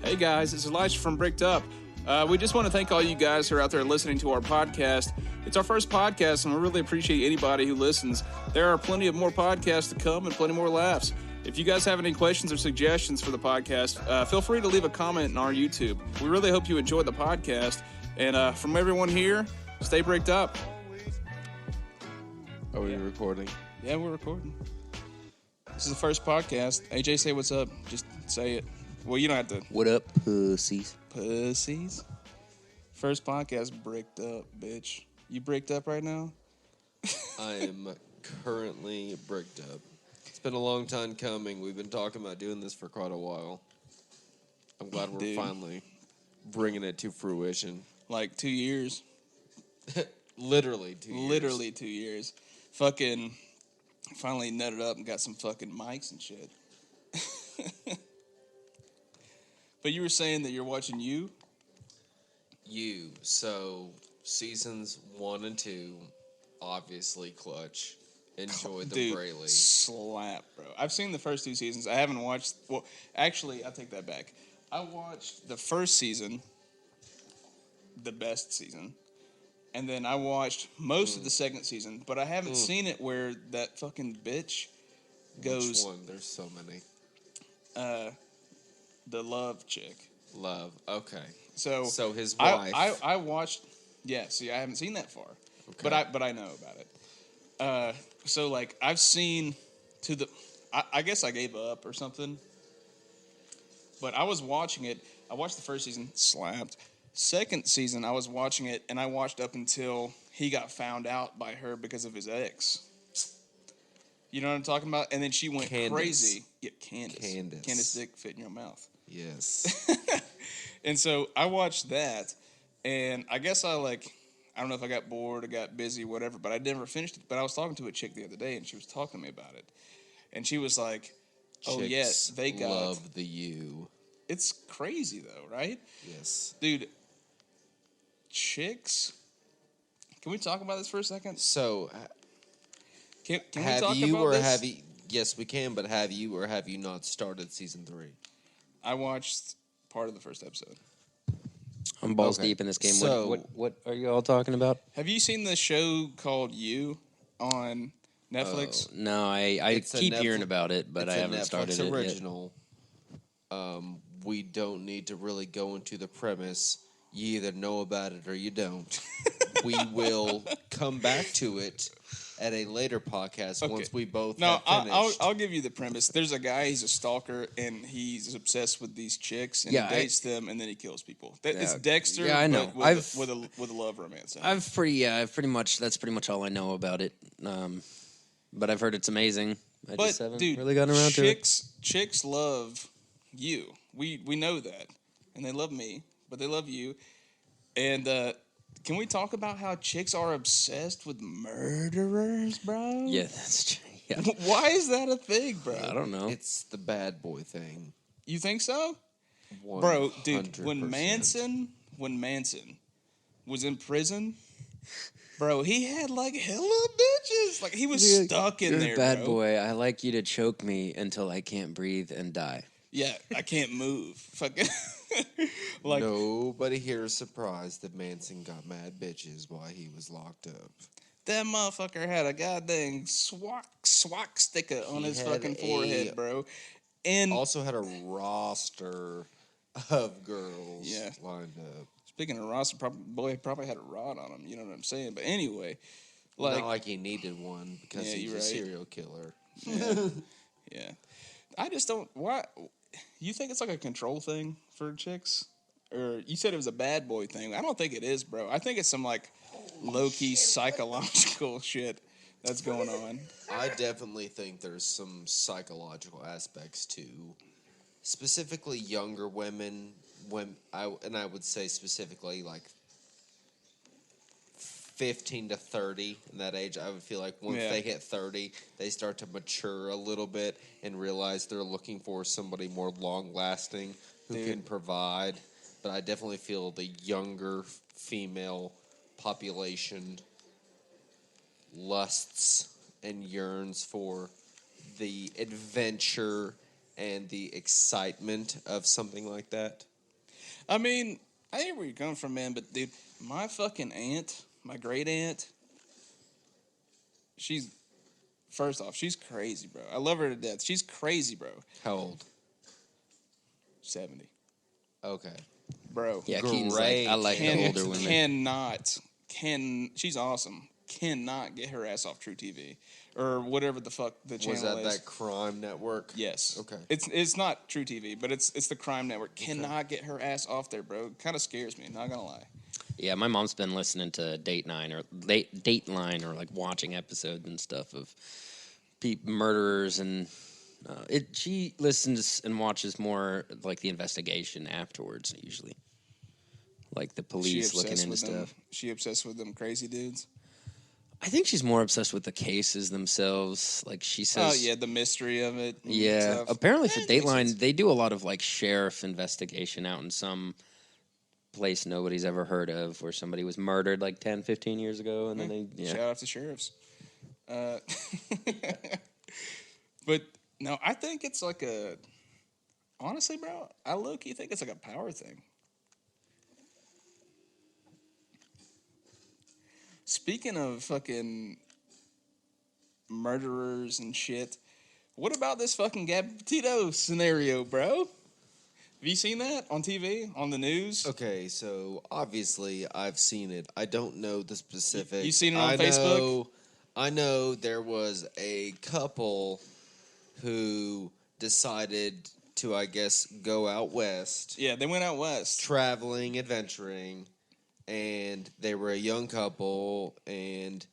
Hey guys, it's Elijah from Bricked Up. We just want to thank all you guys who are out there listening to our podcast. It's our first podcast, and we really appreciate anybody who listens. There are plenty of more podcasts to come and plenty more laughs. If you guys have any questions or suggestions for the podcast, feel free to leave a comment on our YouTube. We really hope you enjoy the podcast. And from everyone here, stay bricked up. Are we recording? Yeah, we're recording. This is the first podcast. AJ, say what's up. Just say it. Well, you don't have to. What up, pussies? Pussies? First podcast, bricked up, bitch. You bricked up right now? I am currently bricked up. It's been a long time coming. We've been talking about doing this for quite a while. I'm glad we're finally bringing it to fruition. Like 2 years. Literally 2 years. Literally 2 years. Fucking finally nutted up and got some fucking mics and shit. But you were saying that you're watching You? You. So, seasons 1 and 2, obviously clutch. Enjoy them Dude, greatly. Slap, bro. I've seen the first 2 seasons. I haven't watched... Well, actually, I take that back. I watched the first season, the best season, and then I watched most of the second season, but I haven't seen it where that fucking bitch goes... Which one? There's so many. The love chick. Love. Okay. So his wife. I watched. Yeah. See, I haven't seen that far, Okay. but I know about it. So like I've seen to the. I guess I gave up or something. But I was watching it. I watched the first season. Slapped. Second season, I was watching it, and I watched up until he got found out by her because of his ex. You know what I'm talking about? And then she went crazy. Yeah, Candace. Candace dick fit in your mouth. Yes. And so I watched that, and I guess I don't know if I got bored or got busy, whatever, but I never finished it. But I was talking to a chick the other day, and she was talking to me about it. And she was like, oh, Chicks yes, they got... love the You. It's crazy, though, right? Yes. Dude, chicks... Can we talk about this for a second? So... Can we have talk you about or this? have you? Yes, we can. But have you or have you not started season 3? I watched part of the first episode. I'm balls deep in this game. So, what are you all talking about? Have you seen the show called You on Netflix? No, I keep hearing about it, but I haven't started it original. We don't need to really go into the premise. You either know about it or you don't. We will come back to it at a later podcast once we both have finished. I'll give you the premise. There's a guy, he's a stalker, and he's obsessed with these chicks, and he dates them, and then he kills people. It's Dexter, I know. with a love romance. That's pretty much all I know about it. But I've heard it's amazing. I just haven't really gotten around to it. Chicks love You. We know that, and they love me, but they love You, and can we talk about how chicks are obsessed with murderers, bro? Yeah, that's true. Yeah. Why is that a thing, bro? I don't know. It's the bad boy thing. You think so? 100%. Bro, dude, when Manson was in prison, bro, he had like hella bitches. Like he was stuck in there, bad bro. boy. I like you to choke me until I can't breathe and die. Yeah, I can't move. Fucking like nobody here is surprised that Manson got mad bitches while he was locked up. That motherfucker had a goddamn swag sticker on his fucking forehead, bro. And also had a roster of girls lined up. Speaking of roster, probably had a rod on him. You know what I'm saying? But anyway, like not like he needed one because he's a serial killer. Yeah. Yeah. I just don't. Why? You think it's like a control thing for chicks? Or you said it was a bad boy thing. I don't think it is, bro. I think it's some like low-key psychological shit that's going on. I definitely think there's some psychological aspects to specifically younger women. I would say specifically like 15 to 30 in that age. I would feel like once they hit 30, they start to mature a little bit and realize they're looking for somebody more long-lasting who can provide. But I definitely feel the younger female population lusts and yearns for the adventure and the excitement of something like that. I mean, I hear where you're coming from, man, but dude, my fucking aunt, my great aunt, she's, first off, she's crazy, bro. I love her to death. She's crazy, bro. How old? 70. Okay. Bro. Yeah, Keaton's like, I like the older women. She's awesome. Cannot get her ass off True TV or whatever the fuck the channel is. Was that Crime Network? Yes. Okay. It's not True TV, but it's the Crime Network. Cannot get her ass off there, bro. Kind of scares me. Not gonna lie. Yeah, my mom's been listening to Dateline or like watching episodes and stuff of murderers and she listens and watches more like the investigation afterwards usually. Like the police looking into stuff. She obsessed with them crazy dudes? I think she's more obsessed with the cases themselves. Like she says... Oh, yeah, the mystery of it. Yeah. Apparently for Dateline, they do a lot of like sheriff investigation out in some place nobody's ever heard of where somebody was murdered like 10, 15 years ago. And then Shout out to sheriffs. But, no, I think it's like a... Honestly, bro, I low-key think it's like a power thing. Speaking of fucking murderers and shit, what about this fucking Gabby Petito scenario, bro? Have you seen that on TV, on the news? Okay, so obviously I've seen it. I don't know the specifics. You seen it on Facebook? I know there was a couple who decided to, I guess, go out west. Yeah, they went out west. Traveling, adventuring. And they were a young couple, and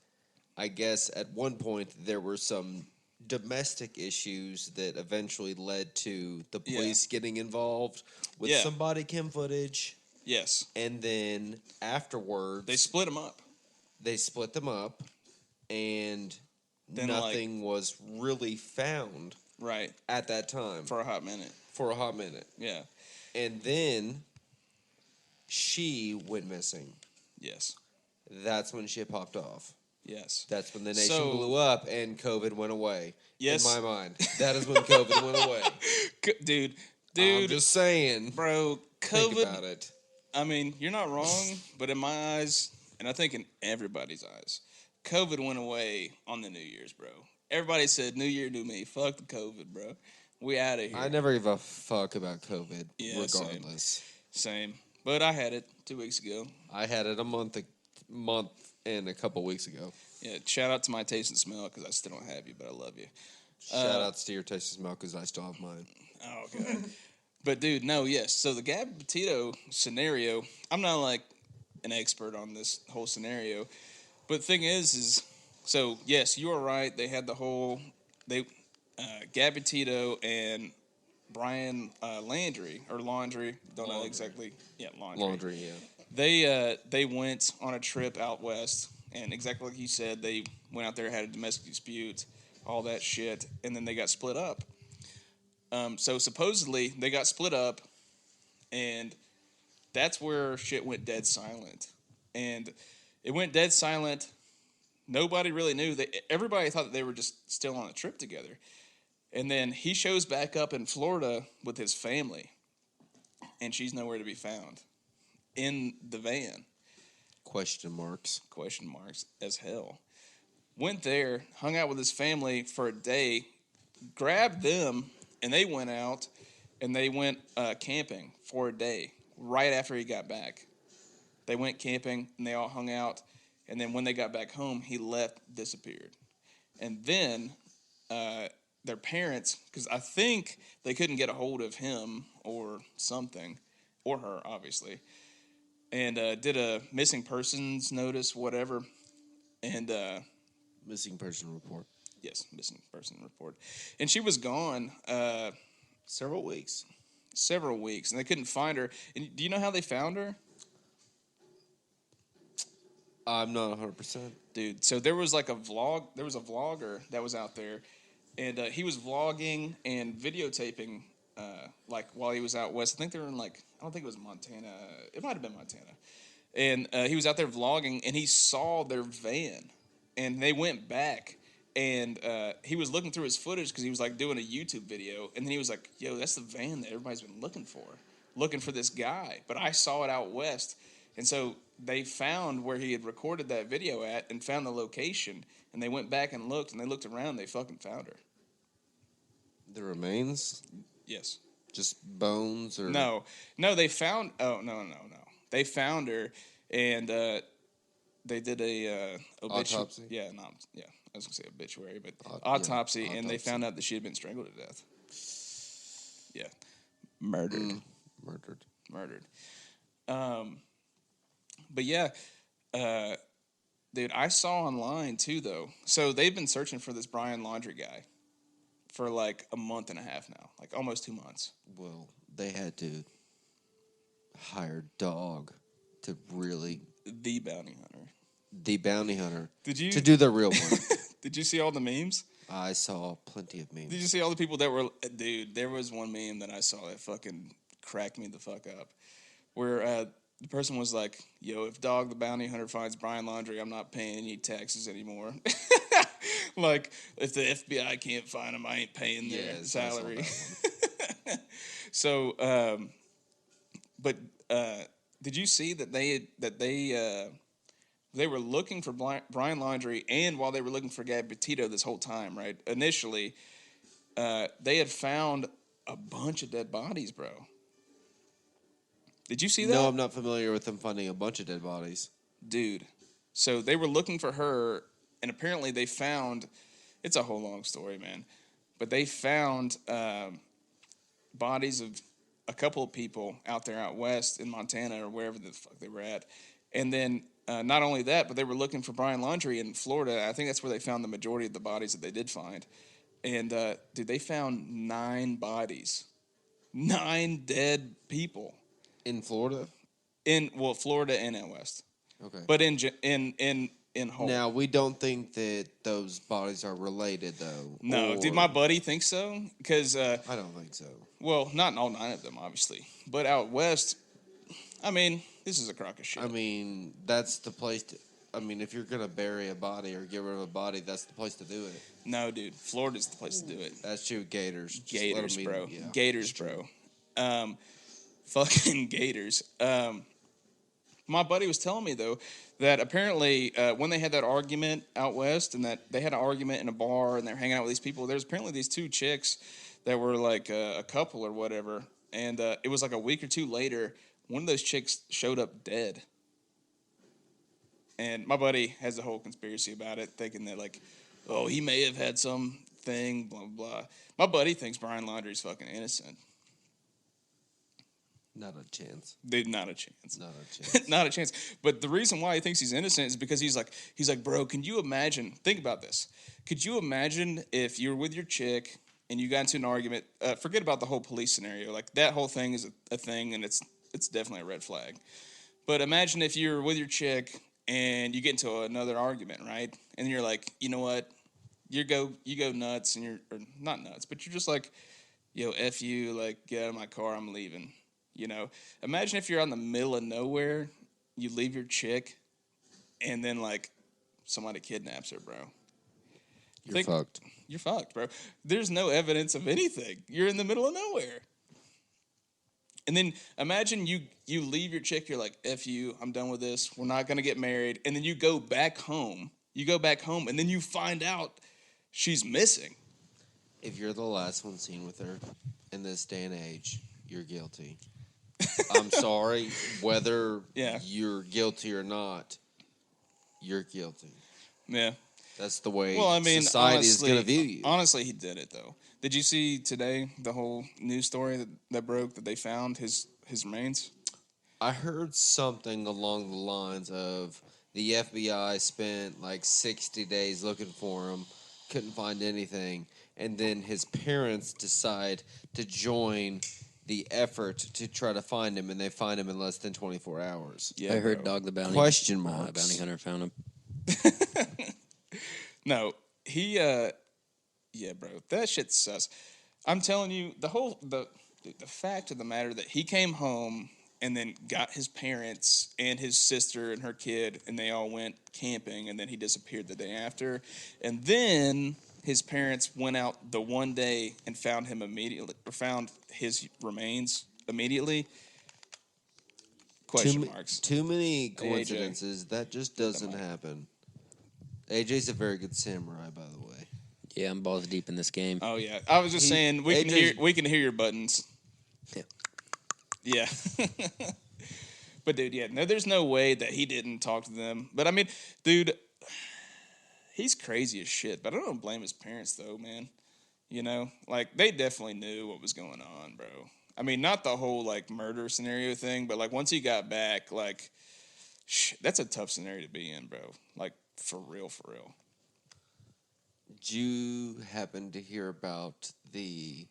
I guess at one point there were some domestic issues that eventually led to the police getting involved with some body cam footage. Yes. And then afterwards... They split them up. And then nothing was really found. Right. At that time. For a hot minute. Yeah. And then... she went missing. Yes. That's when shit popped off. Yes. That's when the nation blew up and COVID went away. Yes. In my mind. That is when COVID went away. Dude. I'm just saying. Bro, COVID. Think about it. I mean, you're not wrong, but in my eyes, and I think in everybody's eyes, COVID went away on the New Year's, bro. Everybody said, New Year, new me. Fuck the COVID, bro. We out of here. I never give a fuck about COVID, regardless. Same. But I had it 2 weeks ago. I had it a month and a couple weeks ago. Yeah, shout out to my taste and smell because I still don't have you, but I love you. Shout outs to your taste and smell because I still have mine. Oh, God. But, dude, no, yes. So the Gabby Petito scenario, I'm not like an expert on this whole scenario. But the thing is, so, yes, you are right. They had the whole, Gabby Petito and Brian Laundrie, don't know exactly. Yeah, Laundrie, yeah. They went on a trip out west, and exactly like you said, they went out there, had a domestic dispute, all that shit, and then they got split up. So supposedly they got split up, and that's where shit went dead silent. And it went dead silent. Nobody really knew. Everybody thought that they were just still on a trip together. And then he shows back up in Florida with his family, and she's nowhere to be found in the van. Question marks as hell. Went there, hung out with his family for a day, grabbed them, and they went out, and they went camping for a day right after he got back. They went camping, and they all hung out, and then when they got back home, he left, disappeared. And then... their parents, because I think they couldn't get a hold of him or something, or her, obviously, and did a missing persons notice, whatever, and... missing person report. Yes, missing person report. And she was gone several weeks. And they couldn't find her. And do you know how they found her? I'm not 100%. Dude, so there was like a vlogger that was out there, and he was vlogging and videotaping, like, while he was out west. I think they were in, like, I don't think it was Montana. It might have been Montana. And he was out there vlogging, and he saw their van. And they went back, and he was looking through his footage because he was, like, doing a YouTube video. And then he was like, yo, that's the van that everybody's been looking for. looking for this guy, but I saw it out west. And so they found where he had recorded that video at and found the location. And they went back and looked, and they looked around. They fucking found her. The remains? Yes. Just bones or No, they found. Oh no. They found her, and they did a autopsy. Yeah, no, yeah. I was gonna say obituary, but autopsy, yeah, and they found out that she had been strangled to death. Yeah, murdered. But yeah, dude, I saw online too though. So they've been searching for this Brian Laundrie guy for like a month and a half now, like almost 2 months. Well, they had to hire Dog to really The bounty hunter. To do the real work. Did you see all the memes? I saw plenty of memes. Did you see all the people that were... Dude, there was one meme that I saw that fucking cracked me the fuck up. Where the person was like, yo, if Dog the bounty hunter finds Brian Laundrie, I'm not paying any taxes anymore. Like, if the FBI can't find him, I ain't paying their salary. So, but did you see that they were looking for Brian Laundrie, and while they were looking for Gabby Petito this whole time, right? Initially, they had found a bunch of dead bodies, bro. Did you see that? No, I'm not familiar with them finding a bunch of dead bodies. Dude. So they were looking for her, and apparently they found... It's a whole long story, man. But they found bodies of a couple of people out there out west in Montana or wherever the fuck they were at. And then... not only that, but they were looking for Brian Laundrie in Florida. I think that's where they found the majority of the bodies that they did find. And, dude, they found 9 bodies. 9 dead people. In Florida? Florida and out west. Okay. But in whole. Now, we don't think that those bodies are related, though. No, dude, my buddy thinks so. Because... I don't think so. Well, not all 9 of them, obviously. But out west, I mean... This is a crock of shit. I mean, that's the place to... I mean, if you're going to bury a body or get rid of a body, that's the place to do it. No, dude. Florida's the place to do it. That's true. Gators. Gators, bro. Yeah, Gators, bro. Fucking Gators. My buddy was telling me, though, that apparently when they had that argument out west and that they had an argument in a bar and they were hanging out with these people, there's apparently these 2 chicks that were like a couple or whatever. And it was like a week or 2 later... One of those chicks showed up dead. And my buddy has a whole conspiracy about it, thinking that, like, oh, he may have had something, blah, blah. My buddy thinks Brian Laundrie's fucking innocent. Not a chance. Dude, not a chance. Not a chance. Not a chance. But the reason why he thinks he's innocent is because he's like, bro, can you imagine? Think about this. Could you imagine if you were with your chick and you got into an argument? Forget about the whole police scenario. Like, that whole thing is a thing, and it's definitely a red flag. But imagine if you're with your chick and you get into another argument, right? And you're like, you know what? You go nuts, and or not nuts, but you're just like, yo, F you, like, get out of my car, I'm leaving. You know? Imagine if you're out in the middle of nowhere, you leave your chick, and then, like, somebody kidnaps her, bro. You're fucked. You're fucked, bro. There's no evidence of anything. You're in the middle of nowhere. And then imagine you leave your chick, you're like, F you, I'm done with this, we're not going to get married. And then you go back home, and then you find out she's missing. If you're the last one seen with her in this day and age, you're guilty. I'm sorry, whether you're guilty or not, you're guilty. Yeah. That's the way honestly, society is going to view you. Honestly, he did it, though. Did you see today the whole news story that broke that they found his remains? I heard something along the lines of the FBI spent like 60 days looking for him, couldn't find anything, and then his parents decide to join the effort to try to find him, and they find him in less than 24 hours. Yeah, I heard Dog the Bounty Question marks. Bounty Hunter found him. No, he, yeah, bro, that shit sus. I'm telling you, the fact of the matter that he came home and then got his parents and his sister and her kid, and they all went camping, and then he disappeared the day after. And then his parents went out the one day and found him immediately, or found his remains immediately. Question marks. Too many coincidences. That just doesn't happen. AJ's a very good samurai, by the way. Yeah, I'm balls deep in this game. Oh yeah, I was just saying we can hear your buttons. Yeah. But dude, yeah, no, there's no way that he didn't talk to them. But I mean, dude, he's crazy as shit. But I don't blame his parents though, man. You know, like they definitely knew what was going on, bro. I mean, not the whole like murder scenario thing, but like once he got back, like that's a tough scenario to be in, bro. Like for real, for real. Did you happen to hear about the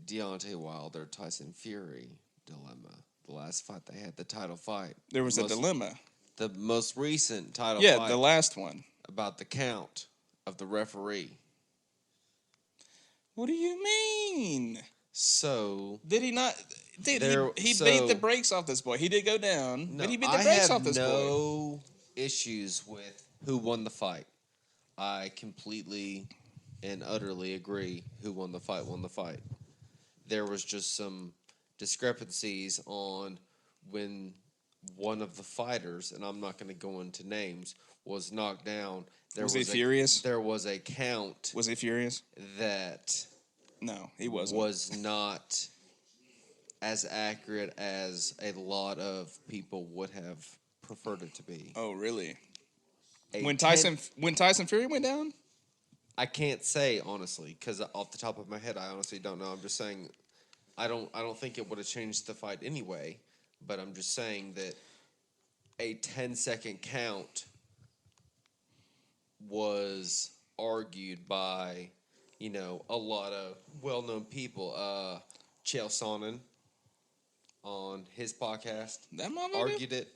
Deontay Wilder Tyson Fury dilemma? The last fight they had, the title fight. There was a dilemma. The most recent title fight. Yeah, the last one. About the count of the referee. What do you mean? So did he not? Dude, he beat the brakes off this boy. He did go down, but he beat the brakes off this boy. I have no issues with who won the fight. I completely and utterly agree who won the fight. There was just some discrepancies on when one of the fighters, and I'm not going to go into names, was knocked down. Was he furious? There was a count. Was he furious? That no, he wasn't. Was not as accurate as a lot of people would have preferred it to be. Oh, really? When Tyson Fury went down? I can't say honestly because off the top of my head, I honestly don't know. I'm just saying, I don't think it would have changed the fight anyway. But I'm just saying that a 10-second count was argued by, a lot of well-known people. Chael Sonnen on his podcast argued it.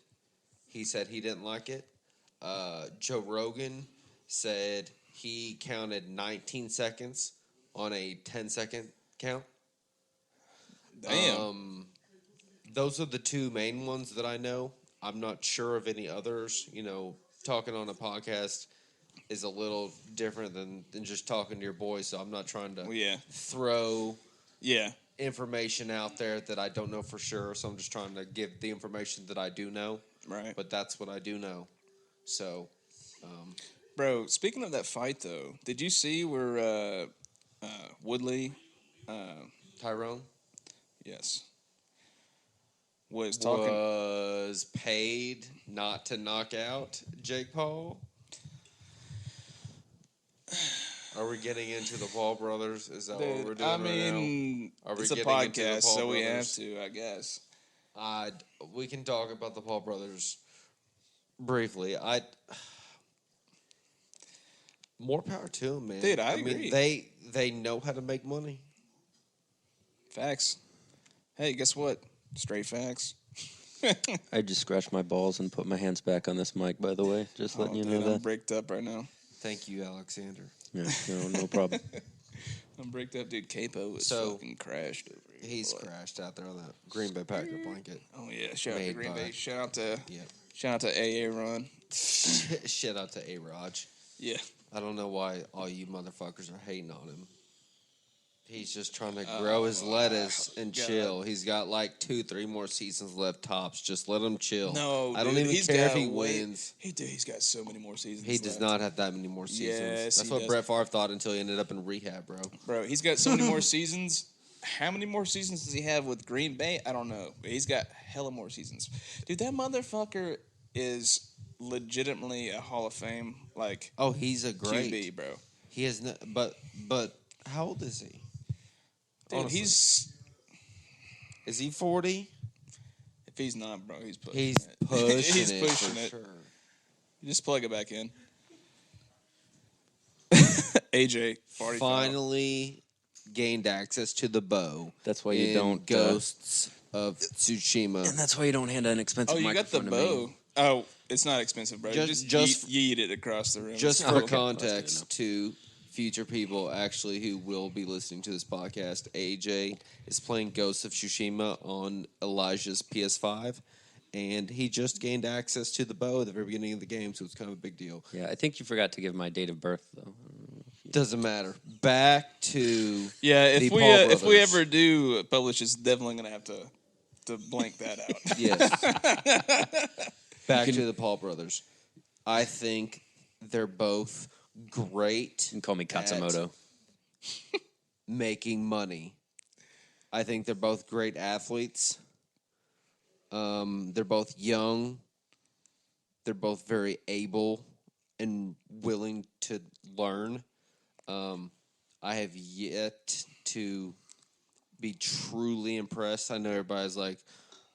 He said he didn't like it. Joe Rogan said he counted 19 seconds on a 10-second count. Damn. Those are the two main ones that I know. I'm not sure of any others. Talking on a podcast is a little different than just talking to your boys, so I'm not trying to throw information out there that I don't know for sure, so I'm just trying to give the information that I do know. Right. But that's what I do know. So, bro, speaking of that fight, though, did you see where Woodley... Tyrone? Yes. Was paid not to knock out Jake Paul? Are we getting into the Paul brothers? Is that what we're doing right now? It's a podcast, so we have to, I guess. We can talk about the Paul brothers briefly. More power to them, man. Dude, I agree. Mean, they know how to make money. Facts. Hey, guess what? Straight facts. I just scratched my balls and put my hands back on this mic, by the way. Just letting you know that. I'm bricked up right now. Thank you, Alexander. Yeah, no problem. I'm bricked up, dude. Capo is fucking crashed over here. He's crashed out there on that Green Bay Packer blanket. Oh, yeah. Shout out to Green Bay. Shout out to AA Run. Shout out to A-Raj. Yeah. I don't know why all you motherfuckers are hating on him. He's just trying to grow his lettuce and chill. He's got like 2-3 more seasons left tops. Just let him chill. No, I don't even care if he wins. He's got so many more seasons. He does not have that many more seasons. Yes, that's what Brett Favre thought until he ended up in rehab, bro. Bro, he's got so many more seasons. How many more seasons does he have with Green Bay? I don't know. But he's got hella more seasons. Dude, that motherfucker is legitimately a Hall of Fame he's a great QB, bro. He is not, but how old is he? Dude, honestly. Is he 40? If he's not, bro, he's pushing it. He's pushing it. Sure. You just plug it back in. AJ, finally gained access to the bow. That's why you don't Ghosts of Tsushima. And that's why you don't hand an expensive microphone. Oh, you got the bow. Oh, it's not expensive, bro. Just yeet it across the room. Just for context to future people actually who will be listening to this podcast, AJ is playing Ghosts of Tsushima on Elijah's PS5, and he just gained access to the bow at the very beginning of the game, so it's kind of a big deal. Yeah, I think you forgot to give my date of birth, though. Doesn't matter. Back to if we ever do publish, it's definitely gonna have to blank that out. Yes. Back to the Paul brothers. I think they're both great. You can call me Katsumoto. Making money. I think they're both great athletes. They're both young. They're both very able and willing to learn. I have yet to be truly impressed. I know everybody's like,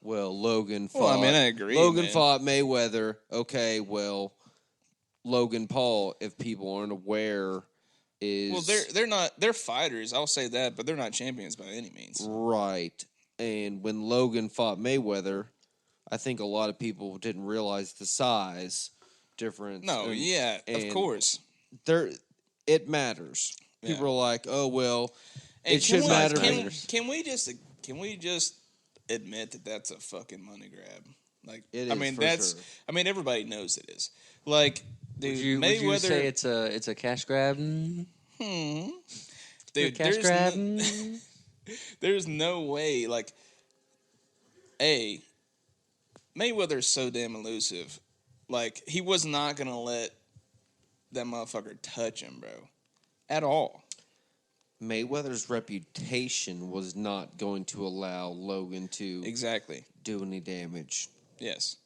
well, Logan fought. Well, I mean, I agree. Logan man. fought Mayweather. Okay, well, Logan Paul, if people aren't aware, is they're fighters. I'll say that, but they're not champions by any means. right. And when Logan fought Mayweather, I think a lot of people didn't realize the size difference. No, of course. It matters. Yeah. People are like, "Oh well, And it should matter." Can we just admit that that's a fucking money grab? Like, It I is, mean, for that's. sure. I mean, everybody knows it is. Like, dude, Would you say Mayweather. it's a cash grab? Dude, Cash grab? there's no way. Like, Mayweather's so damn elusive. Like, he was not gonna let that motherfucker touch him, bro, at all. Mayweather's reputation was not going to allow Logan to Exactly. do any damage. Yes.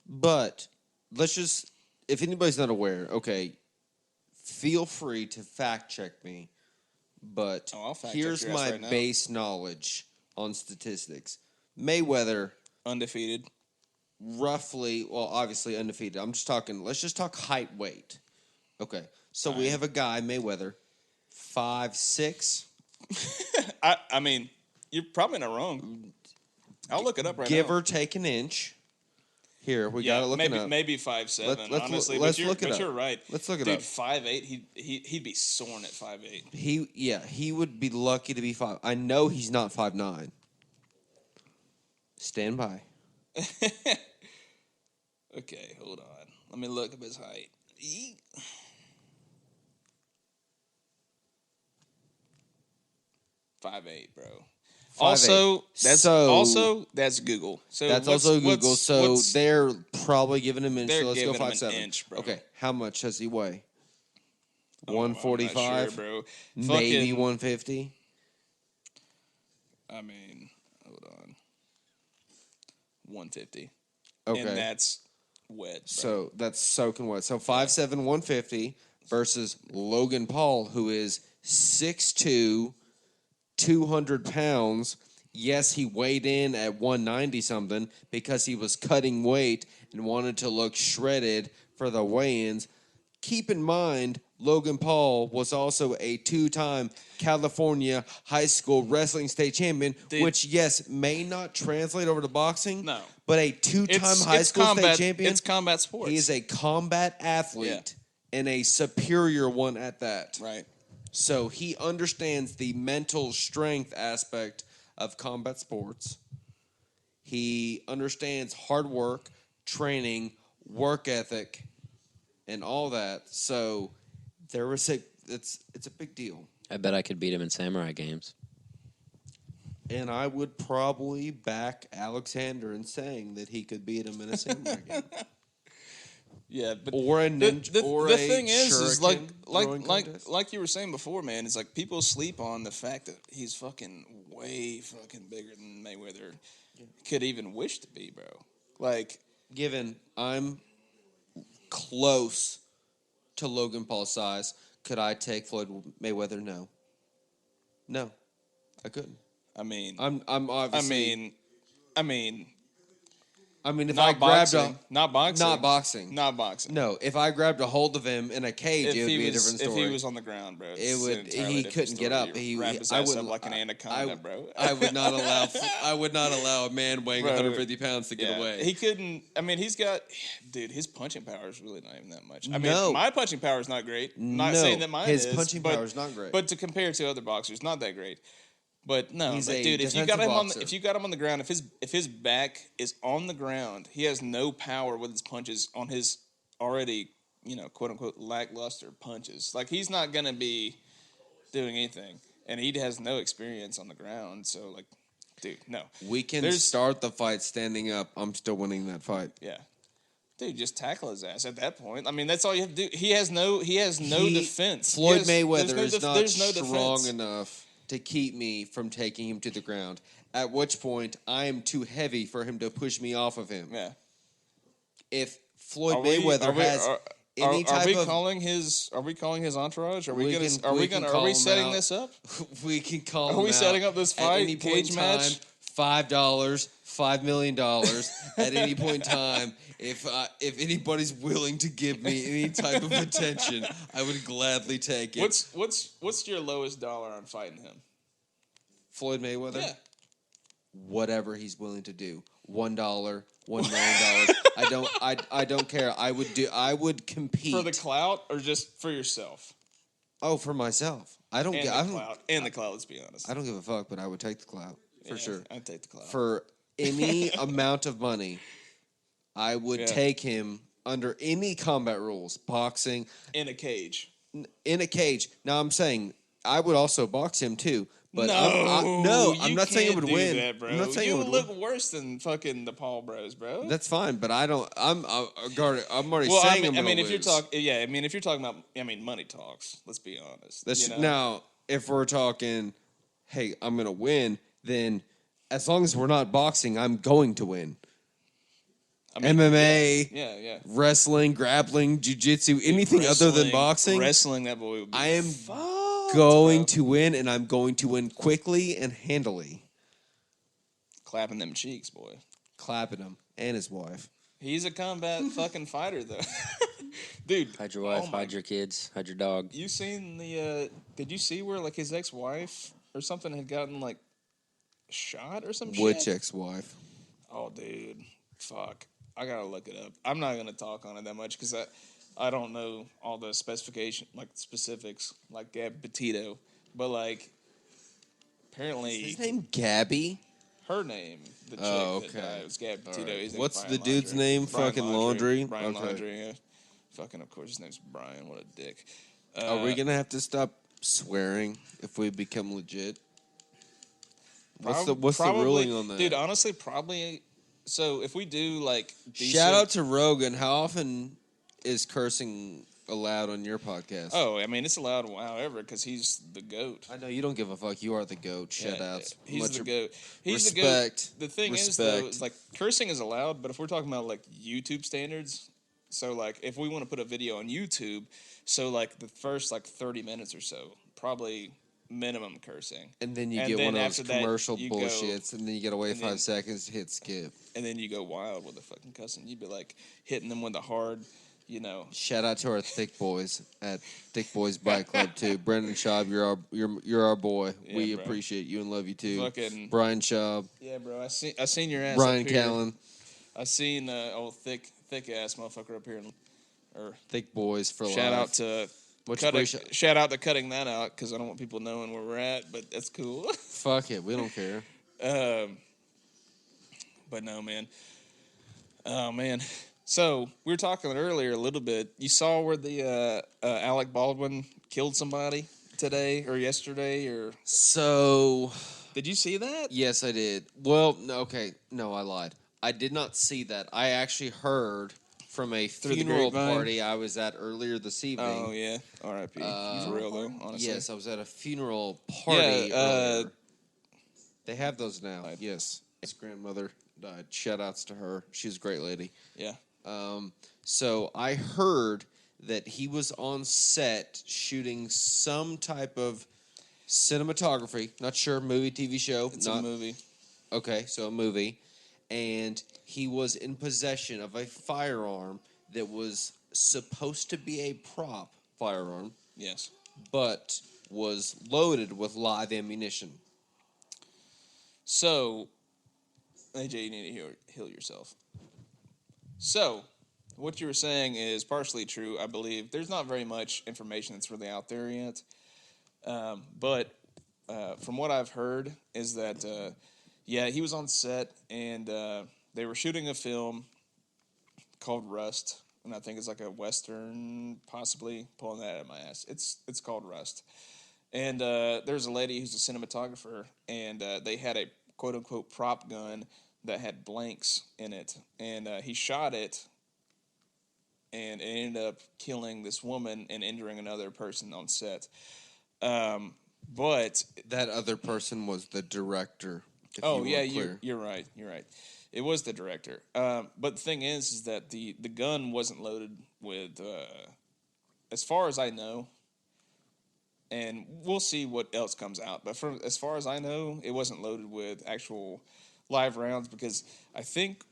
But let's just, if anybody's not aware, okay, feel free to fact check me. But I'll fact check here's your ass my right now. base knowledge on statistics. Mayweather, Undefeated. roughly, well, obviously undefeated. Let's just talk height, weight. Okay, so we have a guy, Mayweather, 5'6". I mean, you're probably not wrong. I'll look it up right now. Give or take an inch. Here, we got to look it up. Maybe 5'7", honestly. Let's but look it up. You're right. Let's look it Dude, up. 5'8", he'd be soaring at 5'8". He would be lucky to be 5. I know he's not 5'9". Stand by. Okay, hold on. Let me look up his height. 5'8", bro. 5'8". That's Google. So That's also Google. So what's- they're probably giving him an inch. they're So let's go giving him an 5'7". inch, bro. Okay, how much does he weigh? Oh, I'm not 145, sure, bro. maybe Fucking- 150. I mean, hold on. 150. Okay, And that's wet, bro. so that's soaking wet. So 5'7", 150 versus Logan Paul, who is 6'2", 200 pounds. Yes, he weighed in at 190 something because he was cutting weight and wanted to look shredded for the weigh-ins. Keep in mind, Logan Paul was also a 2-time California high school wrestling state champion, Dude. which, yes, may not translate over to boxing. No. But a 2-time high school combat, state champion. It's combat sports. He is a combat athlete and a superior one at that. Right. So he understands the mental strength aspect of combat sports. He understands hard work, training, work ethic, and all that. So it's a big deal. I bet I could beat him in samurai games. And I would probably back Alexander in saying that he could beat him in a samurai game. Yeah, but Or a ninja. the thing is throwing contest. like you were saying before, man. It's like people sleep on the fact that he's fucking way fucking bigger than Mayweather could even wish to be, bro. Like, Given I'm close to Logan Paul's size, could I take Floyd Mayweather? No, I couldn't. I mean, I'm obviously. I mean, if not I grabbed boxing, not boxing, not boxing. No, if I grabbed a hold of him in a cage, it would be a different story. If he was on the ground, bro, it would. He couldn't get up. He wrap his ass up like an anaconda, bro. I would not allow. I would not allow a man weighing 150 pounds to get away. He couldn't. I mean, he's got, dude. His punching power is really not even that much. I No. mean, my punching power is not great. I'm not saying that mine is. His punching power is not great. But to compare to other boxers, not that great. But no, He's but a dude, if you got defensive him boxer. if you got him on the ground, if his back is on the ground, he has no power with his punches on his already quote unquote lackluster punches. Like he's not gonna be doing anything, and he has no experience on the ground. So like, dude, no. We can start the fight standing up. I'm still winning that fight. Yeah. Dude, just tackle his ass at that point. I mean, that's all you have to do. He has no defense. Floyd Mayweather is not strong defense. enough to keep me from taking him to the ground. At which point, I am too heavy for him to push me off of him. Yeah. If Floyd Mayweather has any type of, are we calling his entourage? Are we setting this up? We can call. Are we setting up this fight? At any point cage in match? time, $5 million. At any point in time, if anybody's willing to give me any type of attention, I would gladly take it. What's your lowest dollar on fighting him? Floyd Mayweather? Yeah. Whatever he's willing to do. $1, $1 million. I don't care. I would compete. For the clout or just for yourself? Oh, for myself. I don't get the clout, let's be honest. I don't give a fuck, but I would take the clout. For sure. I'd take the clout. For any amount of money, I would take him under any combat rules. Boxing. In a cage. In a cage. Now I'm saying I would also box him too. But I'm not saying it would win. That, bro. I'm not saying you it would look win. worse than fucking the Paul Bros, bro. That's fine, but I don't. I'm already well, saying I mean, if you're talking about, money talks. Let's be honest. Now, if we're talking, hey, I'm gonna win, then as long as we're not boxing, I'm going to win. MMA, wrestling, grappling, jiu-jitsu, anything other than boxing. Wrestling, that boy would be I am going to win, and I'm going to win quickly and handily. Clapping them cheeks, boy. Clapping him and his wife. He's a combat fucking fighter, though. Dude. Hide your wife, hide your kids, hide your dog. You seen did you see where, like, his ex-wife or something had gotten, like, shot or some shit? Which ex-wife? Oh, dude. Fuck. I gotta look it up. I'm not gonna talk on it that much because I don't know all the specifics, like Gab Petito. But, like, apparently... Is his name Gabby? Her name, the chick that died, was Gab Petito. Right. What's the dude's name? Brian fucking Laundry? Brian Laundry, yeah. Fucking, of course, his name's Brian. What a dick. Are we gonna have to stop swearing if we become legit? What's the ruling on that? Dude, honestly, probably... So, if we do, like... Shout out to Rogan. How often is cursing allowed on your podcast? Oh, I mean, it's allowed however, because he's the GOAT. I know, you don't give a fuck. You are the GOAT. Shout outs. He's the GOAT. He's the GOAT. The thing is, though, it's like, cursing is allowed, but if we're talking about, like, YouTube standards... So, like, if we want to put a video on YouTube, so, like, the first, like, 30 minutes or so, probably... minimum cursing. And then you get one of those commercial bullshits, and then you got to wait 5 seconds to hit skip. And then you go wild with the fucking cussing. You'd be like hitting them with the hard, Shout out to our thick boys at Thick Boys Bike Club too. Brendan Schaub, you're our boy. Yeah, we bro. appreciate you and love you too. Fucking Brian Schaub. Yeah, bro. I seen your ass. Brian up here. Callen. I seen old thick ass motherfucker up here. Or Thick Boys for shout life. out to. Shout out to cutting that out because I don't want people knowing where we're at, but that's cool. Fuck it, we don't care. But no, man. Oh, man. So, we were talking earlier a little bit. You saw where the Alec Baldwin killed somebody today or yesterday? So... Did you see that? Yes, I did. Well, okay. No, I lied. I did not see that. I actually heard... from a funeral party I was at earlier this evening. Oh, yeah. R.I.P. For real, though, honestly. Yes, I was at a funeral party earlier. They have those now. Yes. His grandmother died. Shout-outs to her. She's a great lady. Yeah. So I heard that he was on set shooting some type of cinematography. Not sure, movie, TV show. It's a movie. Okay, so a movie. And he was in possession of a firearm that was supposed to be a prop firearm. Yes. But was loaded with live ammunition. So, AJ, you need to heal yourself. So, what you were saying is partially true, I believe. There's not very much information that's really out there yet. But from what I've heard is that... yeah, he was on set, and they were shooting a film called Rust, and I think it's like a Western, possibly pulling that out of my ass. It's called Rust. And there's a lady who's a cinematographer, and they had a quote unquote prop gun that had blanks in it, and he shot it, and it ended up killing this woman and injuring another person on set. But That other person was the director. oh yeah, you're right. You're right. It was the director. But the thing is that the gun wasn't loaded with, as far as I know, and we'll see what else comes out. But as far as I know, it wasn't loaded with actual live rounds, because I think